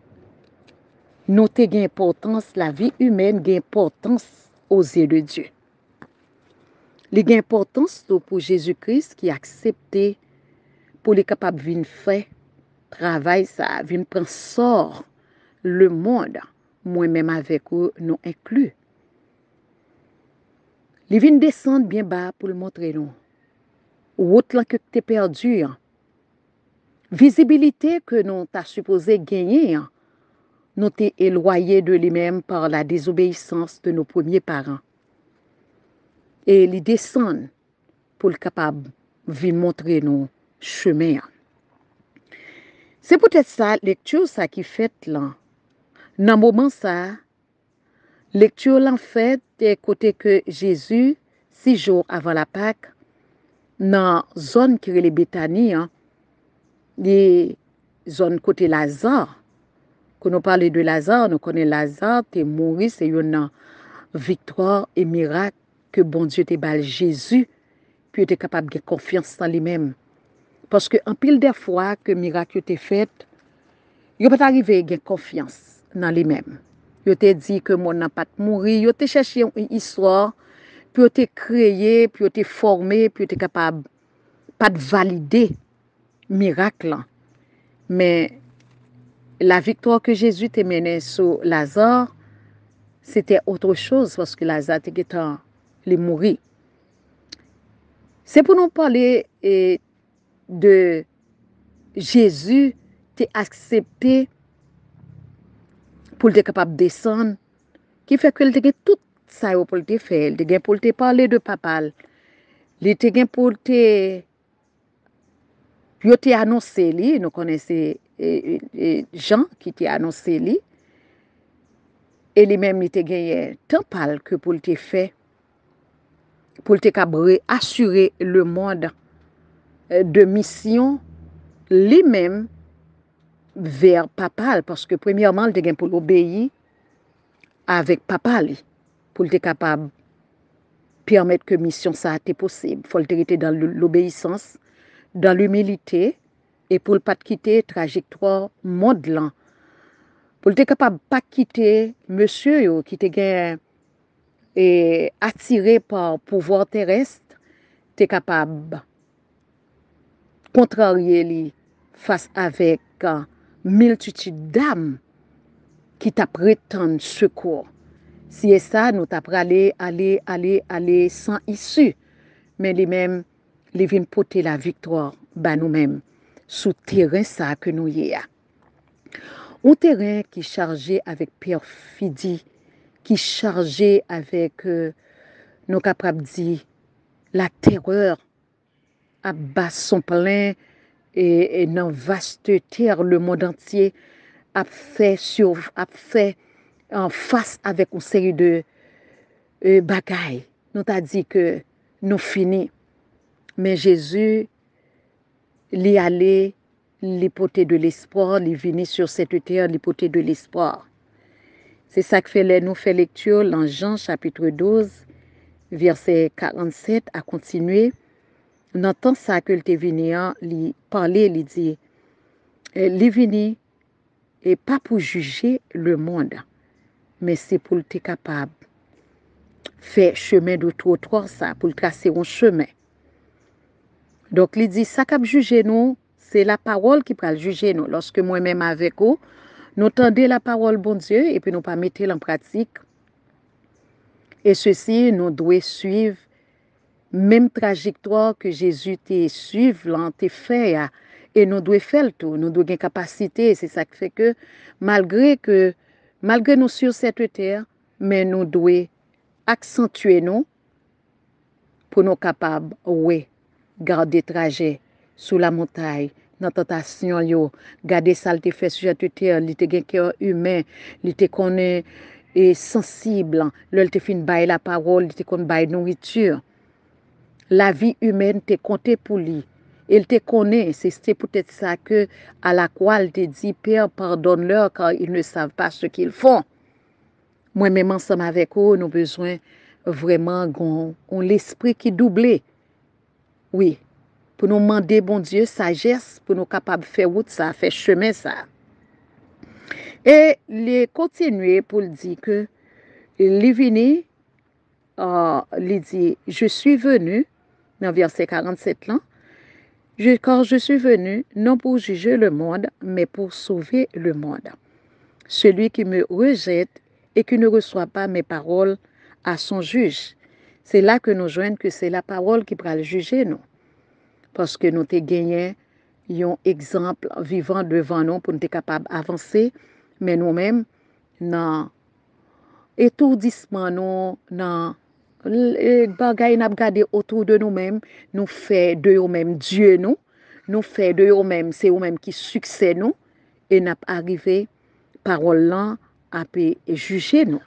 nous avons importance, la vie humaine a importance aux yeux de Dieu. Il y a importance pour Jésus-Christ qui a accepté pour les capables de venir faire travail, ça, venir prendre sort le monde, moi-même avec eux, nous inclus. Il vient descendre bien bas pour le montrer nous. Autre que tu es perdu. Visibilité que nous t'as supposé gagner, nous t'es éloigné de lui-même par la désobéissance de nos premiers parents. Et ils descendent pour le capable de montrer nos chemins. C'est peut-être ça, lecture ça qui fait là. Dans le moment ça, lecture l'en fait côté que Jésus, 6 jours avant la Pâque, dans la zone qui est les Béthanie, les zones côté Lazare. Quand nous parlons de Lazare, nous connaissons Lazare, tu es mort, c'est une victoire et miracle que bon Dieu te balle Jésus, puis tu es capable de confiance en lui-même. Parce que en pile des fois que miracle t'est fait, il peut arriver à avoir confiance dans lui-même. Il te dit que mon n'a pas mourir, il te cherché une histoire, puis il te créé, puis il te formé, puis il est capable pas de valider miracle. Mais la victoire que Jésus t'a menée sur Lazare, c'était autre chose parce que Lazare était mourir. C'est pour nous parler de Jésus t'es accepté pour être capable de descendre, qui fait que il te tout ça pour te faire, il te pour te parler de papa, il te pour te annoncé lui, nous connaissons Jean qui t'a annoncé lui, et lui-même il te gagné tant pâle que pour te faire, pour te assurer le monde de mission lui-même vers papa, parce que premièrement, il pour l'obéir avec papa, pour être capable de permettre que mission ça a été possible. Il faut être dans l'obéissance, dans l'humilité, et pour ne pas quitter trajectoire monde là. Pour être capable de pas quitter monsieur qui était attiré par pouvoir terrestre, tu es capable de contrarier lui face avec multitude d'âmes qui t'a prétendent secours. Si c'est ça, nous t'apprend aller sans issue. Mais les mêmes, les viennent porter la victoire, nous-mêmes, sous terrain ça que nous y a. Un terrain qui est chargé avec perfidie, qui est chargé avec, nous capables de dire, la terreur, à bas son plein, et dans vaste terre, le monde entier a fait en face avec une série de bagailles. Nous t'a dit que nous fini. Mais Jésus, il allé, il porter de l'espoir, il venu sur cette terre, il porter de l'espoir. C'est ça que fait nous fait lecture dans Jean chapitre 12, verset 47 à continuer. On entend ça que le venu, il parler, il dit, il venu et pas pour juger le monde, mais c'est pour être capable de faire chemin de trottoir, ça, pour tracer un chemin. Donc, il dit, ça qui juger nous, c'est la parole qui va juger nous. Lorsque moi-même avec vous, nous tendez la parole, bon Dieu, et puis nous pas mettre en pratique. Et ceci, nous devons suivre même trajectoire que Jésus te suive, te fait, et nous devons faire le tout, nous devons avoir capacité, c'est ça qui fait que, malgré nous sur cette terre, mais nous devons accentuer nous, pour nous capables, oui, garder trajet sous la montagne, dans la tentation, yo, garder ça, le fait sur cette terre, il te un cœur humain, il te connaît et sensible, il te fin bailler la parole, il te connaît bailler nourriture. La vie humaine te compté pour lui. Il te connaît, c'est peut-être ça que à la croix, il te dit, Père, pardonne-leur car ils ne savent pas ce qu'ils font. Moi-même, ensemble avec eux, nous avons besoin vraiment l'esprit qui doublé. Oui, pour nous demander, bon Dieu, sagesse, pour nous capables de faire route ça, faire chemin ça. Et les continuer pour dire que, il venu, il dit, je suis venu, dans verset 47 là, car je suis venu non pour juger le monde, mais pour sauver le monde. Celui qui me rejette et qui ne reçoit pas mes paroles à son juge. C'est là que nous joignons que c'est la parole qui va le juger nous. Parce que nous avons gagné un exemple vivant devant nous pour nous être capables d'avancer, mais nous-mêmes, dans étourdissement, dans les bagailles n'a regardé autour de nous-mêmes, nous fait de nous-mêmes Dieu nous fait de nous-mêmes, c'est nous-mêmes qui succès nous, et n'a arrivé parole là à juger nous.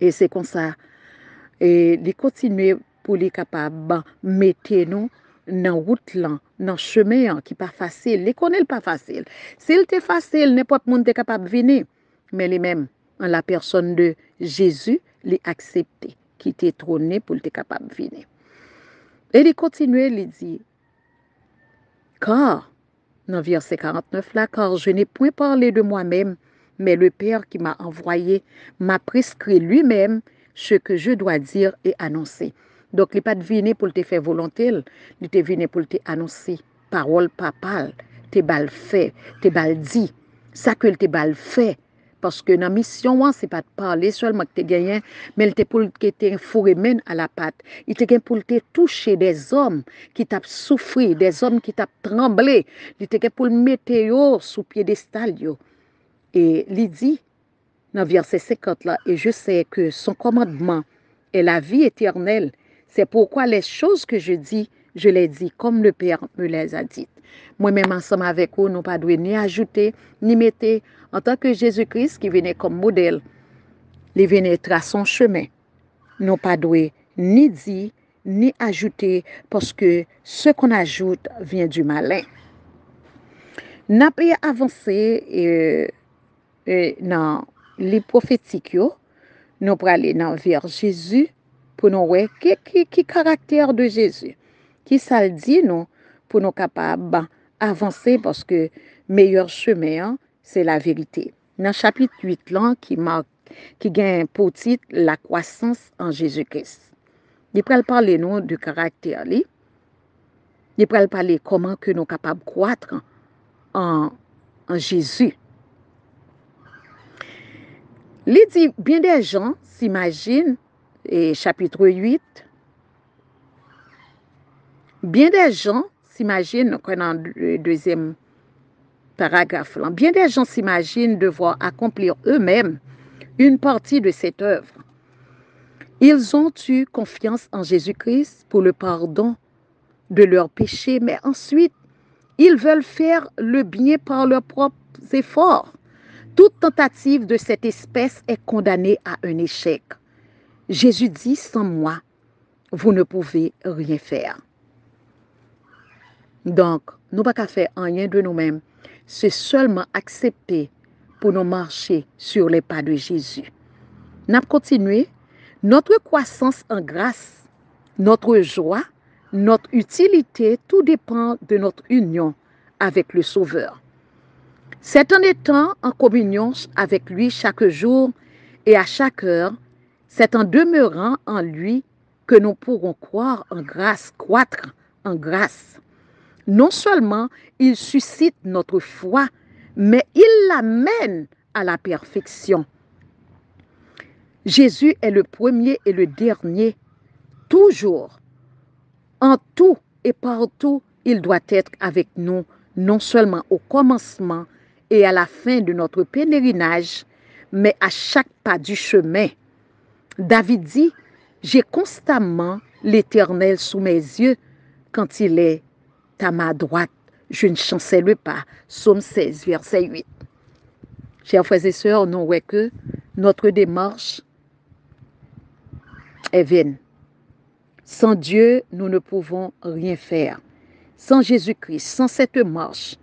Et c'est comme ça, et les continuer pour les capables mettre nous dans route là, dans chemin qui pas facile, les connaît pas facile. S'il était facile, n'importe monde est capable de venir, mais les mêmes en la personne de Jésus, les accepter, qui était trôné pour être capable de venir. Et il continue, il dit, car, dans verset 49 là, car je n'ai point parlé de moi-même, mais le Père qui m'a envoyé m'a prescrit lui-même ce que je dois dire et annoncer. Donc, il n'est pas venu pour te faire volonté, il est venu pour te annoncer parole papale, te bal fait, te bal dit, ça que te bal fait. Parce que dans la mission, ce n'est pas de parler seulement que tu gagné, mais il pour que tu fourré à la patte. Il te pour te toucher des hommes qui t'ont souffert, des hommes qui t'ont tremblé. Il te pour mettre sous piédestal. Et il dit, dans verset 50 là, et je sais que son commandement est la vie éternelle. C'est pourquoi les choses que je dis, je les dis comme le Père me les a dites. Moi-même, ensemble avec vous, nous ne pas ni ajouter, ni mettre, en tant que Jésus-Christ qui venait comme modèle, il venait tracer son chemin. Nous pas ni dire, ni ajouter, parce que ce qu'on ajoute vient du malin. N'a pas avancé dans les prophétiques, nous pour aller vers Jésus, pour nous voir qui caractère de Jésus, qui ça le dit nous, pour nous capables avancer, parce que meilleur chemin, c'est la vérité. Dans le chapitre 8, là, qui gagne pour titre la croissance en Jésus-Christ. Il peut parler nous du caractère, il peut parler comment que nous sommes capables de croître en Jésus. Il dit, bien des gens s'imaginent, et chapitre 8, bien des gens s'imaginent, dans le deuxième paragraphe, là, bien des gens s'imaginent devoir accomplir eux-mêmes une partie de cette œuvre. Ils ont eu confiance en Jésus-Christ pour le pardon de leurs péchés, mais ensuite, ils veulent faire le bien par leurs propres efforts. Toute tentative de cette espèce est condamnée à un échec. Jésus dit, sans moi, vous ne pouvez rien faire. Donc, nous n'avons pas qu'à faire rien de nous-mêmes. C'est seulement accepter pour nous marcher sur les pas de Jésus. Nous avons continué. Notre croissance en grâce, notre joie, notre utilité, tout dépend de notre union avec le Sauveur. C'est en étant en communion avec lui chaque jour et à chaque heure, c'est en demeurant en lui que nous pourrons croire en grâce, croître en grâce. Non seulement il suscite notre foi, mais il l'amène à la perfection. Jésus est le premier et le dernier, toujours En tout et partout, il doit être avec nous, non seulement au commencement et à la fin de notre pèlerinage, mais à chaque pas du chemin. David dit, j'ai constamment l'Éternel sous mes yeux quand il est à ma droite. Je ne chancelle pas. Psaume 16, verset 8. Chers frères et sœurs, nous voyons que notre démarche est vaine. Sans Dieu, nous ne pouvons rien faire. Sans Jésus-Christ, sans cette marche,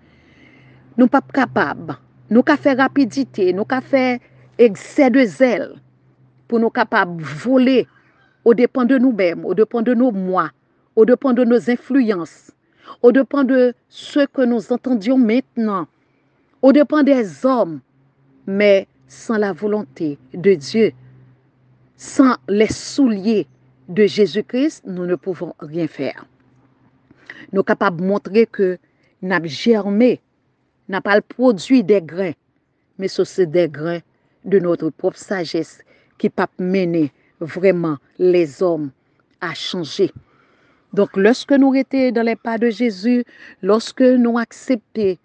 nous ne sommes pas capables. Nous avons fait rapidité, nous avons fait excès de zèle pour nous capables de voler au dépend de nous-mêmes, au dépend de nos moi, au dépend de nos influences, au dépend de ce que nous entendions maintenant, au dépend des hommes, mais sans la volonté de Dieu, sans les souliers de Jésus-Christ, nous ne pouvons rien faire. Nous sommes capables de montrer que nous avons germé, nous n'avons pas produit des grains, mais ce sont des grains de notre propre sagesse qui peuvent mener vraiment les hommes à changer. Donc, lorsque nous étions dans les pas de Jésus, lorsque nous acceptons,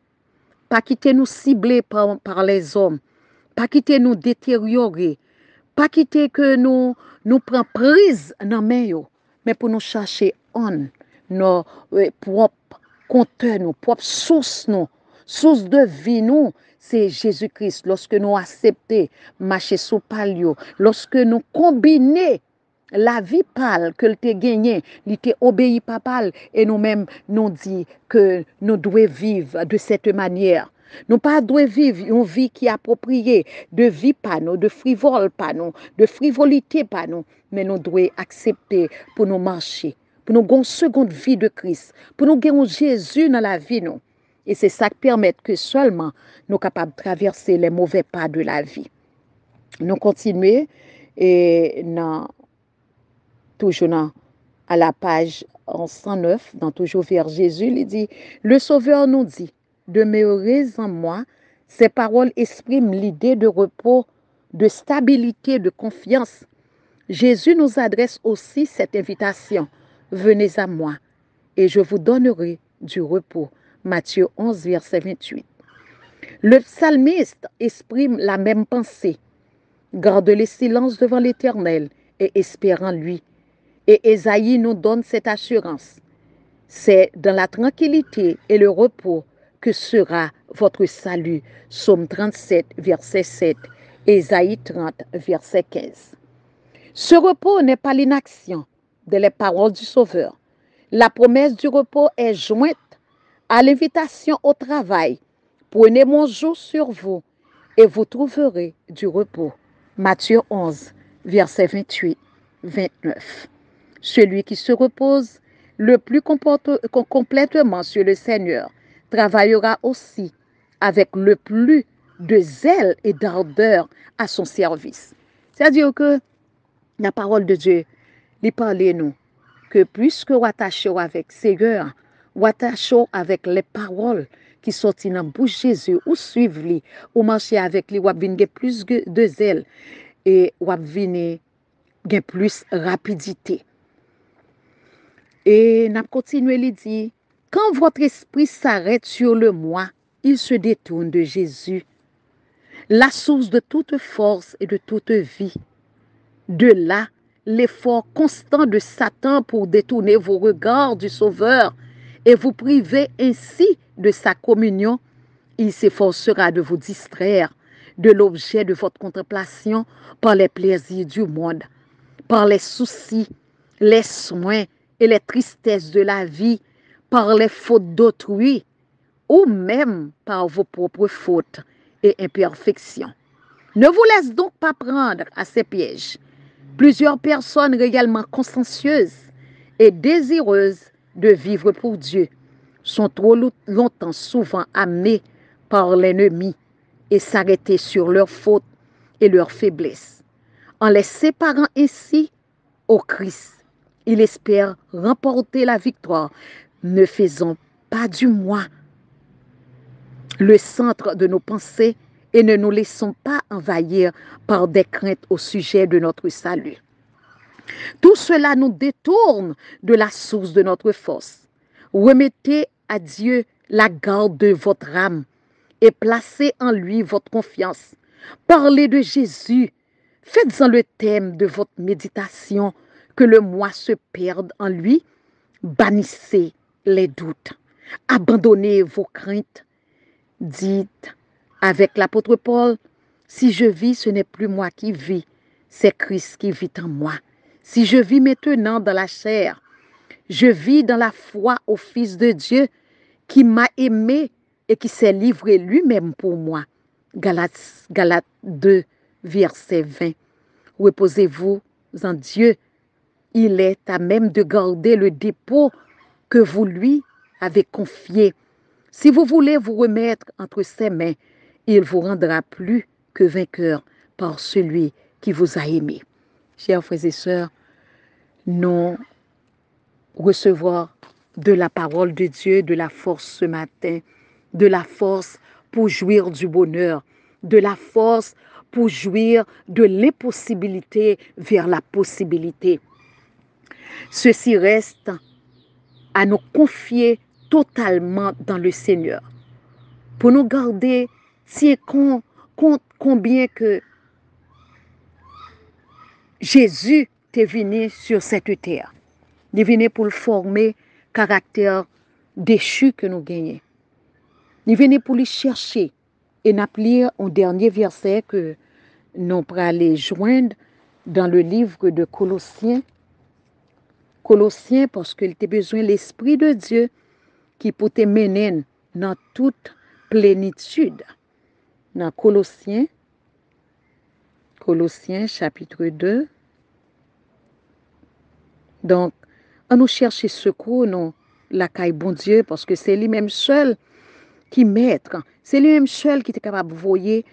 pas quitter nous cibler par les hommes, pas quitter nous détériorer, pas quitter que nous prenions prise dans les mains, mais pour nous chercher nos propres compteurs, nos propres sources, sources de vie, c'est Jésus-Christ. Lorsque nous acceptons marcher sous palio, lorsque nous combinons la vie pâle que tu as gagnée, il t'a obéi papa et nous-mêmes nous dit que nous devons vivre de cette manière. Nous pas devons vivre une vie qui est appropriée, de vie pas nous, de frivole pas nous, de frivolité pas nous, mais nous devons accepter pour nous marcher, pour nous avoir une seconde vie de Christ, pour nous avoir Jésus dans la vie nous. Et c'est ça qui permet que seulement nous sommes capables de traverser les mauvais pas de la vie. Nous continuons et toujours à la page 109, dans Toujours vers Jésus, il dit, le Sauveur nous dit, demeurez en moi. Ces paroles expriment l'idée de repos, de stabilité, de confiance. Jésus nous adresse aussi cette invitation, venez à moi et je vous donnerai du repos. Matthieu 11, verset 28. Le psalmiste exprime la même pensée. Garde le silence devant l'Éternel et espère en lui. Et Ésaïe nous donne cette assurance. C'est dans la tranquillité et le repos que sera votre salut. Psaume 37, verset 7. Ésaïe 30, verset 15. Ce repos n'est pas l'inaction de les paroles du Sauveur. La promesse du repos est jointe à l'invitation au travail. Prenez mon joug sur vous et vous trouverez du repos. Matthieu 11, verset 28, 29. Celui qui se repose le plus complètement sur le Seigneur travaillera aussi avec le plus de zèle et d'ardeur à son service. C'est-à-dire que la parole de Dieu, il parle nous, que plus que vous attachez avec le Seigneur, vous attachez avec les paroles qui sortent dans la bouche de Jésus, ou suivez-les, ou marchez avec lui, vous avez plus de zèle et vous avez plus de rapidité. Et nous continuons à dire, quand votre esprit s'arrête sur le moi, il se détourne de Jésus, la source de toute force et de toute vie. De là, l'effort constant de Satan pour détourner vos regards du Sauveur et vous priver ainsi de sa communion, il s'efforcera de vous distraire de l'objet de votre contemplation par les plaisirs du monde, par les soucis, les soins et les tristesses de la vie, par les fautes d'autrui ou même par vos propres fautes et imperfections. Ne vous laisse donc pas prendre à ces pièges. Plusieurs personnes réellement consciencieuses et désireuses de vivre pour Dieu sont trop longtemps souvent amenées par l'ennemi et s'arrêter sur leurs fautes et leurs faiblesses. En les séparant ainsi au Christ, il espère remporter la victoire. Ne faisons pas du moi le centre de nos pensées et ne nous laissons pas envahir par des craintes au sujet de notre salut. Tout cela nous détourne de la source de notre force. Remettez à Dieu la garde de votre âme et placez en lui votre confiance. Parlez de Jésus. Faites-en le thème de votre méditation, que le moi se perde en lui. Bannissez les doutes. Abandonnez vos craintes. Dites avec l'apôtre Paul, si je vis, ce n'est plus moi qui vis, c'est Christ qui vit en moi. Si je vis maintenant dans la chair, je vis dans la foi au Fils de Dieu qui m'a aimé et qui s'est livré lui-même pour moi. Galates 2, verset 20. Reposez-vous en Dieu. Il est à même de garder le dépôt que vous lui avez confié. Si vous voulez vous remettre entre ses mains, il vous rendra plus que vainqueur par celui qui vous a aimé. Chers frères et sœurs, nous recevons de la parole de Dieu, de la force ce matin, de la force pour jouir du bonheur, de la force pour jouir de l'impossibilité vers la possibilité. Ceci reste à nous confier totalement dans le Seigneur, pour nous garder si combien que Jésus est venu sur cette terre. Il est venu pour le former caractère déchu que nous gagnons. Il est venu pour le chercher. Et nous lire un dernier verset que nous pourrons aller joindre dans le livre de Colossiens. Colossiens, parce qu'il a besoin de l'Esprit de Dieu qui peut te mener dans toute plénitude. Dans Colossiens chapitre 2. Donc, on nous cherche secours, non, la caille bon Dieu, parce que c'est lui-même seul qui maître, c'est lui-même seul qui est capable de voyer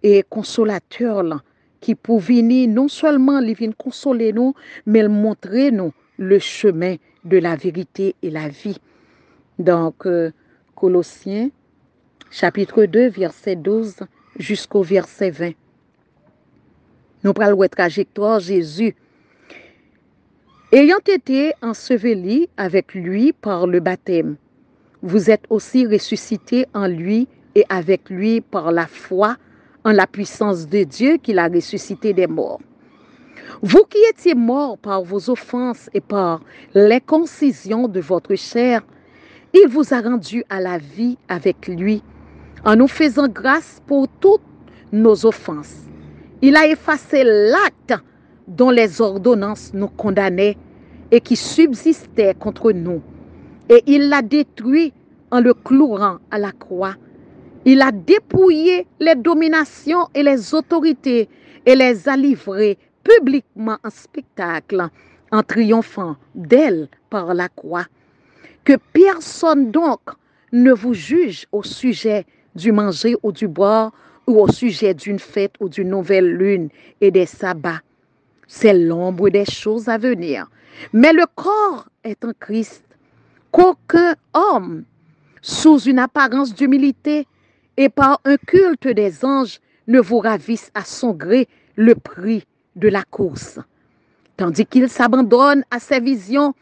et consolateur là, qui peut venir non seulement il vient consoler nous, mais il montrer nous le chemin de la vérité et la vie. Donc, Colossiens, chapitre 2, verset 12 jusqu'au verset 20. Nous prenons la trajectoire Jésus. Ayant été ensevelis avec lui par le baptême, vous êtes aussi ressuscités en lui et avec lui par la foi en la puissance de Dieu qui l'a ressuscité des morts. Vous qui étiez morts par vos offenses et par l'inconcision de votre chair, il vous a rendus à la vie avec lui, en nous faisant grâce pour toutes nos offenses. Il a effacé l'acte dont les ordonnances nous condamnaient et qui subsistait contre nous. Et il l'a détruit en le clouant à la croix. Il a dépouillé les dominations et les autorités et les a livrées publiquement en spectacle, en triomphant d'elles par la croix. Que personne donc ne vous juge au sujet du manger ou du boire, ou au sujet d'une fête ou d'une nouvelle lune et des sabbats. C'est l'ombre des choses à venir. Mais le corps est en Christ. Qu'aucun homme, sous une apparence d'humilité et par un culte des anges, ne vous ravisse à son gré le prix de la course. Tandis qu'il s'abandonne à ses visions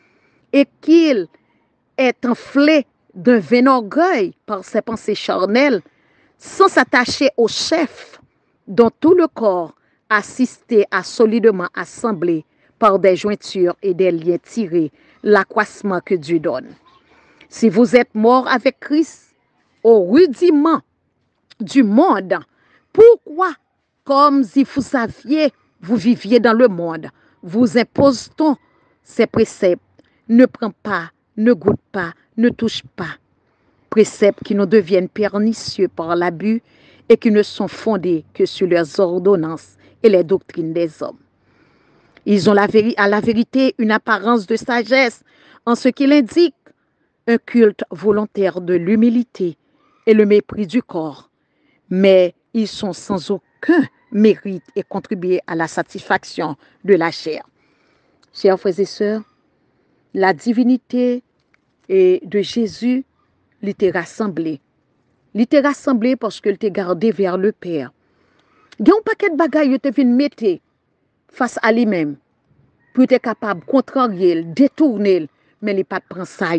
et qu'il est enflé d'un vain orgueil par ses pensées charnelles, sans s'attacher au chef dont tout le corps assisté à solidement assemblé par des jointures et des liens tirés, l'accroissement que Dieu donne. Si vous êtes mort avec Christ au rudiment du monde, pourquoi, comme si vous viviez dans le monde, vous impose-t-on ces préceptes? Ne prends pas, ne goûte pas, ne touche pas. Préceptes qui nous deviennent pernicieux par l'abus et qui ne sont fondés que sur leurs ordonnances et les doctrines des hommes. Ils ont à la vérité une apparence de sagesse en ce qu'il indique un culte volontaire de l'humilité et le mépris du corps, mais ils sont sans aucun mérite et contribuent à la satisfaction de la chair. Chers frères et sœurs, la divinité de Jésus l'était rassemblée. L'était rassemblée parce qu'elle était gardée vers le Père. Il y a un paquet de bagailles qui te viennent mettre face à lui-même. pour être capable de contrarier, détourner, mais il pas de prendre ça.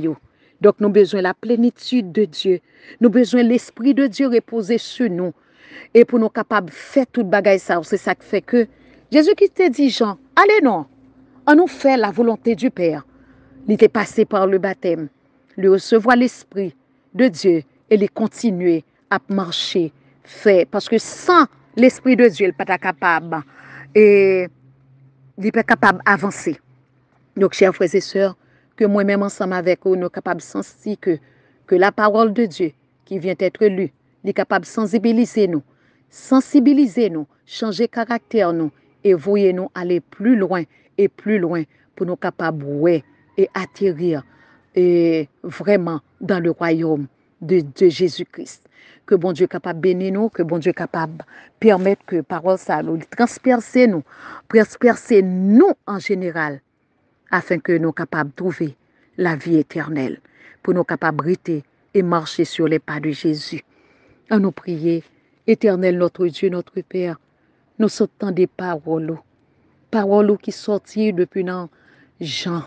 Donc, nous avons besoin de la plénitude de Dieu. Nous avons besoin de l'Esprit de Dieu reposer sur nous. Et pour nous capables de faire tout bagaille ça, c'est ça qui fait que Jésus-Christ a dit, Jean, allez non, on nous fait la volonté du Père. Il était passé par le baptême, lui recevoir l'Esprit de Dieu et il continuer à marcher, faire. Parce que sans l'Esprit de Dieu, il n'est pas capable et il n'est pas capable d'avancer. Donc, chers frères et sœurs, que moi-même ensemble avec vous, nous sommes capables de sentir que la parole de Dieu qui vient d'être lue, est capable de sensibiliser nous, changer caractère nous et voyez nous aller plus loin et plus loin pour nous capables et atterrir et vraiment dans le royaume de Jésus-Christ. Que bon Dieu capable de bénir nous, que bon Dieu capable de permettre que parole ça nous transperce nous en général, afin que nous capables de trouver la vie éternelle, pour nous capables de rester et marcher sur les pas de Jésus. À nous prier, éternel notre Dieu, notre Père, nous sortons des paroles qui sortent depuis dans Jean.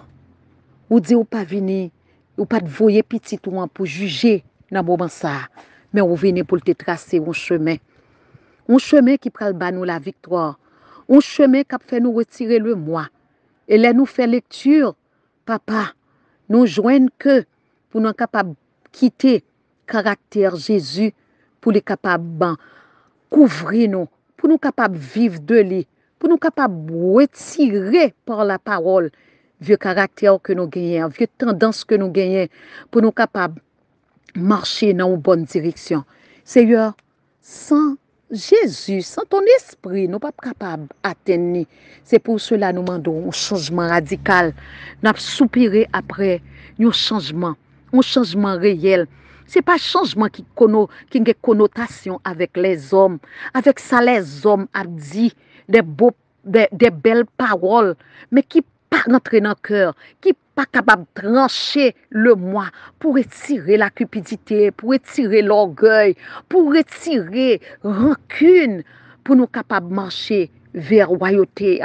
Ou dit ou pas venir, ou pas de voyer petit ou pour juger dans moment ça, mais ou venir pour te tracer un chemin qui pral ba nous la victoire, un chemin qui fait nous retirer le moi. Et là nous fait lecture, papa, nous joignent que pour nous capables quitter caractère Jésus, pour les capables couvrir nous, pour nous capables vivre de lui, pour nous capables retirer par la parole vieux caractère que nous gagnons, vieux tendance que nous gagnons, pour nous capables marcher dans une bonne direction. Seigneur, sans Jésus, sans ton esprit, nous ne sommes pas capables d'atteindre. C'est pour cela que nous demandons un changement radical. Nous soupiré après un changement réel. Ce n'est pas un changement qui a une connotation avec les hommes. Avec ça, les hommes ont dit des belles paroles, mais qui pas rentrer dans le cœur, qui pas capable de trancher le moi pour retirer la cupidité, pour retirer l'orgueil, pour retirer rancune, pour nous capables de marcher vers la royauté.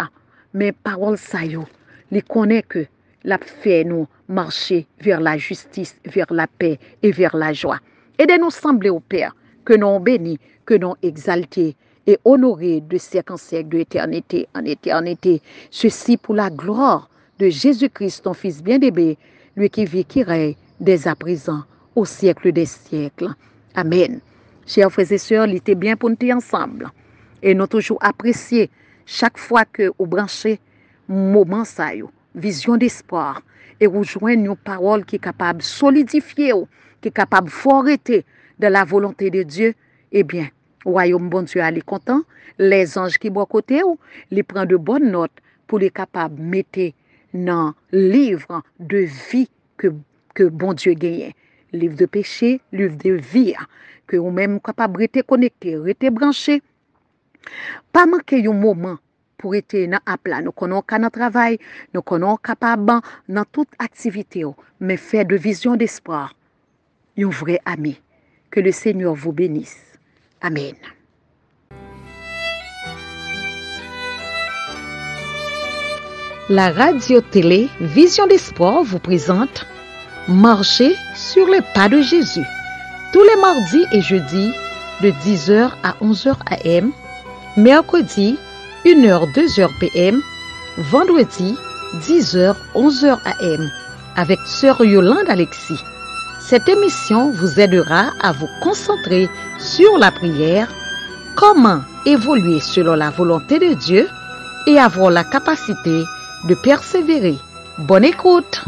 Mais parole ça yo, les connaît que la fait nous marcher vers la justice, vers la paix et vers la joie. Aidez-nous sembler au Père que nous bénis, que nous exaltés et honorés de siècle en siècle, de éternité en éternité. Ceci pour la gloire de Jésus-Christ, ton Fils bien-aimé, lui qui vit, qui règne dès à présent, au siècle des siècles. Amen. Chers frères et sœurs, il était bien pour nous ensemble. Et nous toujours apprécier chaque fois que vous branchez moment ça, vision d'espoir, et rejoindre une parole qui est capable de solidifier, qui est capable de forêter de la volonté de Dieu, eh bien, royaume bon Dieu est content, les anges qui sont à côté, les prennent de bonnes notes pour les capables de mettre dans le livre de vie que bon Dieu gagne. Livre de péché, livre de vie, que vous-même capable de rester connecté, rester branché. Pas manquer un moment pour être dans un plat. Nous connaissons qu'à notre travail, nous connaissons capable dans toute activité, mais faire de vision d'espoir, un vrai ami. Que le Seigneur vous bénisse. Amen. La radio-télé Vision d'Espoir vous présente Marcher sur les pas de Jésus. Tous les mardis et jeudis de 10h à 11h AM, mercredi 1h 2h PM, vendredi 10h 11h AM avec Sœur Yolande Alexis. Cette émission vous aidera à vous concentrer sur la prière, comment évoluer selon la volonté de Dieu et avoir la capacité de persévérer. Bonne écoute!